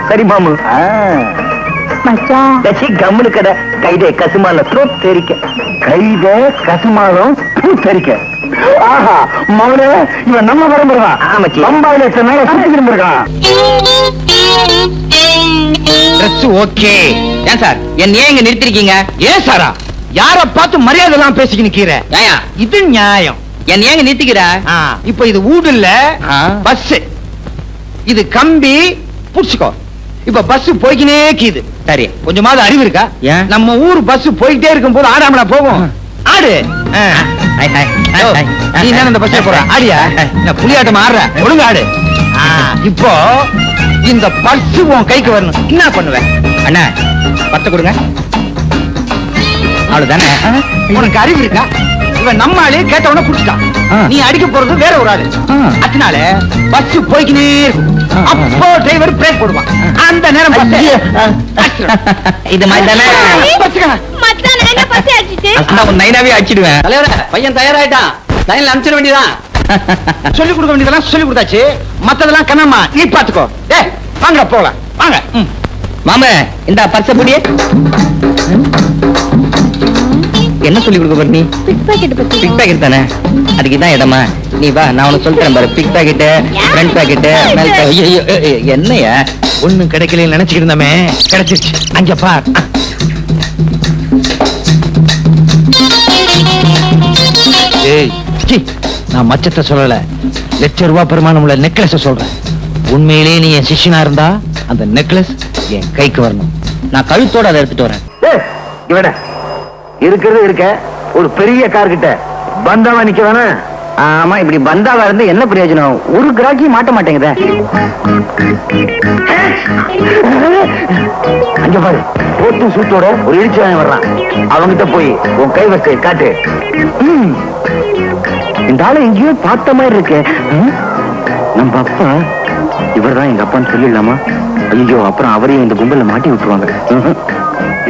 சரி மாமு. மச்சான் கம்முனு கடை. கைதே கசுமால தெரிக்க. கைத கசுமாலம் தெரிக்க. ஆஹா மவனே, இவன் நம்ம பரம்பரை தான். பம்பாயில எத்தனை நாளா சுத்தி இருந்திருக்கான். ஓகே. ஏன் சார் என்ன இங்க நிறுத்திருக்கீங்க? ஏன் சாரா, யார பார்த்து மரியாதை எல்லாம் பேசிக்க நிக்கிற? இது நியாயம். என்ன ஏங்க நிறுத்திக்கிற? இப்ப இது வீடு இல்ல, பஸ். இது கம்பி, புடிச்சுக்கோ. இப்ப பஸ் போய்க்கினே கீது. சரி, கொஞ்சமாவது அறிவு இருக்கா? நம்ம ஊர் பஸ் போயிட்டே இருக்கும் போது ஆடாமலா போகும்? ஆடு. நீ என்ன இந்த பஸ்ல போற? ஆடியா? புலியாட்டம் ஆடுற, ஒழுங்கு ஆடு. இப்போ இந்த பர்ஸ் உன் கைக்கு வரணும். என்ன பண்ணுவேன்? அண்ணா 10 கொடுங்க. அவ்வளவுதானே? உனக்கு அறிவு இருக்கா? இவன் நம்ம ஆளு, கேட்டவன குடிச்சிட்டான். நீ அடிக்க போறது வேற ஒரு ஆளு. அதனால பஸ் போய்க்கினே இருக்கும். அப்போ டிரைவர் பிரேக் போடுவான். அந்த நேரம் இது மாதிரி தானே உன் நைனாவே அடிச்சிடுவேன். பையன் தயாராயிட்டான், லைன்ல அனுப்பிச்சிட வேண்டியதான். சொல்லி கொடுக்க வேண்டியதெல்லாம் சொல்லி கொடுத்தாச்சு. மத்ததெல்லாம் கண்ணம்மா நீ பாத்துக்கோ. வாங்க போலாம், வாங்க. மாம இந்த பர்ச புடியே. என்ன என்ன சொல்லி கொடுக்க போற நீ? பிக் பாக்கெட் பத்தி. பிக் பாக்கெட் தானே, அதுக்கு தான் இடமா. நீ வா, நான் உனக்கு சொல்றேன் பாரு. பிக் பாக்கெட், ஃப்ரண்ட் பாக்கெட், என்னையா ஒண்ணும் கிடைக்கல நினைச்சுக்கிட்டு இருந்தமே, கிடைச்சிருச்சு. அங்க பார். ஏய், சீ, நான் மச்சத்தை சொல்லல, ₹1,00,000 பெருமானம் உள்ள நெக்லஸ் சொல்றேன். உண்மையிலேயே நீ என் சிஷ்யனா இருந்தா அந்த நெக்லஸ் என் கைக்கு வரணும். நான் கழுத்தோட அதை எடுத்துட்டு வரேன். இவட இருக்கிறது இருக்க ஒரு பெரிய கார் கிட்ட பந்தாவா நிக்க வேணா. ஆமா, இப்படி பந்தாவா இருந்து என்ன பிரயோஜனம்? ஒரு கிராக்கி மாட்ட மாட்டேங்குதே. அங்க பாரு, போட்டு சூட்டோட ஒரு இடிச்சு வாங்கி வர்றான். அவங்கிட்ட போய் உன் கை வச்சு காட்டு. இந்த ஆளு எங்கேயோ பார்த்த மாதிரி இருக்கு. நம்ம அப்பா இவர்தான் எங்க அப்பான்னு சொல்லிடலாமா? ஐயோ, அப்புறம் அவரையும் இந்த கும்பல மாட்டி விட்டுருவாங்க.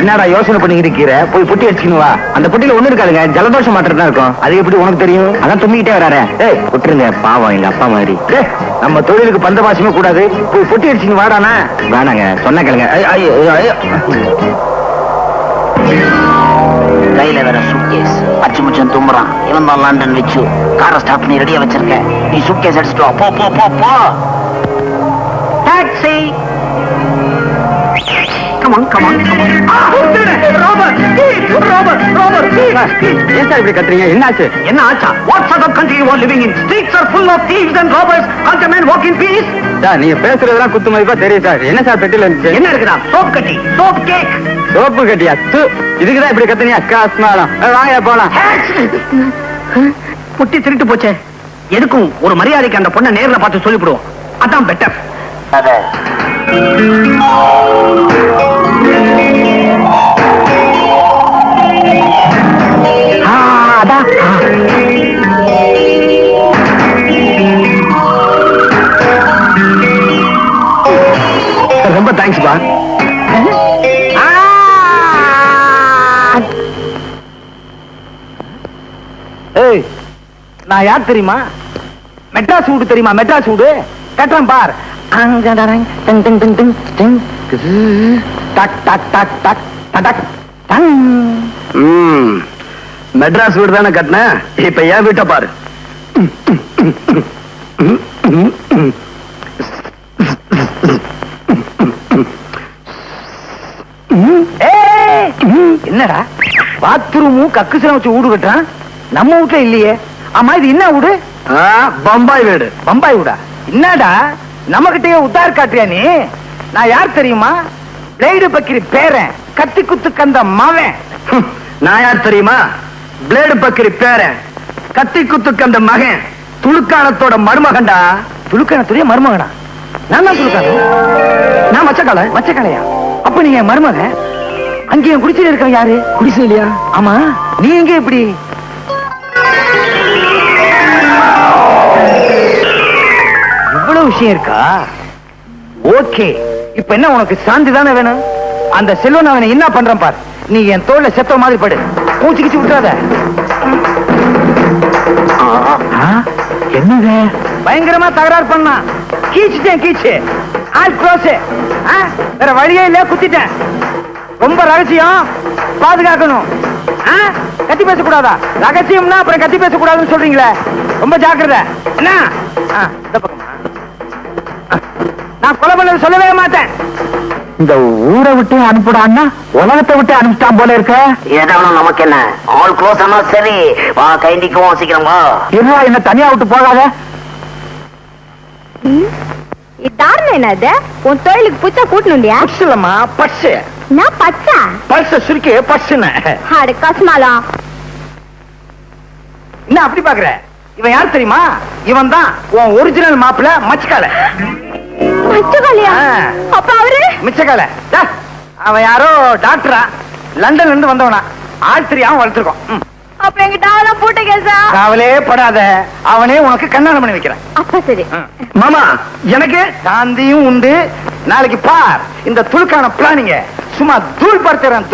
என்னடா யோசனை பண்ணிக்கிட்டு இருக்கிற? போய் புட்டி அடிச்சுக்கணும் வா. அந்த புட்டியில ஒண்ணு இருக்காதுங்க, ஜலதோஷம் மாத்திரம் தான் இருக்கும். அது எப்படி உனக்கு தெரியும்? அதான் தும்பிக்கிட்டே வராரு. ஏய், விட்டுருங்க, பாவம் எங்க அப்பா மாதிரி. நம்ம தொழிலுக்கு பந்த பாசமே கூடாது. போய் புட்டி அடிச்சுன்னு வாடானா. வேணாங்க, சொன்ன கேளுங்க. கையில வேற சூட்கேஸ், அச்சு முச்சம் தும்புறான். இவன் தான் லண்டன் வச்சு காரை ஸ்டாப் பண்ணி ரெடியா வச்சிருக்க. நீ சூட்கேஸ் அடிச்சுட்டு வா. போ போ போ போ. Taxi. Come on, come on, come on. ஏன் சார் இப்படி கத்துறீங்க? என்னாச்சு? என்ன ஆச்சா? What sort of country you are living in? Streets are full of thieves and robbers. Can't a man walk in peace? Sir, நீங்க பேசுறதெல்லாம் குத்து மதிப்பா தெரியும் சார். என்ன சார் பெட்டில இருந்துச்சு? என்ன இருக்குதா? சோப் கட்டி, சோப் கேக். சோப்பு கட்டியா? இதுக்குதான் இப்படி கத்துனியா? காசுனாலும் வாங்க போலாம். புட்டி திருட்டு போச்சே. எதுக்கும் ஒரு மரியாதைக்கு அந்த பொண்ணை நேர்ல பார்த்து சொல்லிவிடுவோம். அதான் பெட்டர். ரொம்ப தேங்க்ஸ் பா. ஏய், நான் யார் தெரியுமா? மெட்ராஸ் வீடு தெரியுமா? மெட்ராஸ் வீடு கட்டுறேன் பார். மெட்ராஸ் வீடு தானே கட்டின. இப்ப ஏன் வீட்டை பாரு. என்னடா பாத்ரூமும் கக்குசலம் வச்சு வீடு கட்டுறான்? நம்ம வீட்டுல இல்லையே. ஆமா, இது என்ன வீடு? பம்பாய் வீடு. பம்பாய் வீடா? என்னடா நம்ம கிட்டயே உத்தார் காட்டுறியா நீ? நான் யார் தெரியுமா? பிளேடு பக்கிரி பேரன், கத்தி குத்து கந்த மவன். நான் யார் தெரியுமா? பிளேடு பக்கிரி பேரன், கத்தி குத்து கந்த மகன், துலுக்கானத்தோட மருமகன்டா. துலுக்கானத்துடைய மருமகனா? நான் தான் துலுக்கான. நான் மச்சக்கால. மச்சக்காலையா? அப்ப நீங்க மருமகன். அங்கேயும் குடிசையில இருக்க யாரு? குடிசையிலையா? ஆமா, நீ எங்க இப்படி? இவ்வளவு விஷயம் இருக்கா? ஓகே, இப்ப என்ன உனக்கு சாந்தி தானே வேணும்? அந்த செல்வன் அவனை என்ன பண்றான் பார். நீ என் தோல்ல செத்த மாதிரி படு. மூச்சு கிச்சு விட்டுறாத. என்னங்க பயங்கரமா தகராறு பண்ணா? கீச்சுட்டேன், கீச்சு ஆல் க்ளோஸ். வேற வழியே இல்ல, குத்திட்டேன். ரொம்ப ரகசியம், பாதுகாக்கணும். கத்தி பேசக்கூடாதா? ரகசியம்னா அப்புறம் கத்தி பேசக்கூடாதுன்னு சொல்றீங்களே, ரொம்ப ஜாக்கிரதை. என்ன இந்த பக்கமா? நான் கொலை பண்ணது சொல்லவே மாட்டேன். இந்த ஊரை விட்டு அனுப்பிடான்னா உலகத்தை விட்டு அனுப்பிட்டான் போல இருக்க. ஏதாவது நமக்கு என்ன? ஆல் க்ளோஸ் ஆனா சரி, வா கைண்டிக்குவோம், சீக்கிரம் வா. இருவா, என்ன தனியா விட்டு போகாத. இதாரணம் என்னது? உன் தொழிலுக்கு புச்சா கூட்டணுண்டியா? இல்லம்மா, பர்ஸ். நான் பச்சா? பர்ஸ் சுருக்கி பர்ஸ்னு. அட கஸ்மாலா. என்ன அப்படி பாக்குற? இவன் யார் தெரியுமா? இவன் தான் உன் ஒரிஜினல் மாப்பிள்ள மச்சக்கால. மச்சக்காலையா? அப்ப அவரு மிச்சக்கால. அவன் யாரோ டாக்டரா, லண்டன்ல இருந்து வந்தவனா. ஆள் தெரியாம வளர்த்துருக்கோம். அப்ப எங்க டாவெல்லாம் போட்ட கேசா? கவலையே படாத, அவனே உனக்கு கல்யாணம் பண்ணி வைக்கிறேன். அப்ப சரி. மாமா, எனக்கு சாந்தியும் உண்டு. நாளைக்கு பார், இந்த துளுக்கான பிளானிங்க சும்மா தூள் படுத்துறேன்.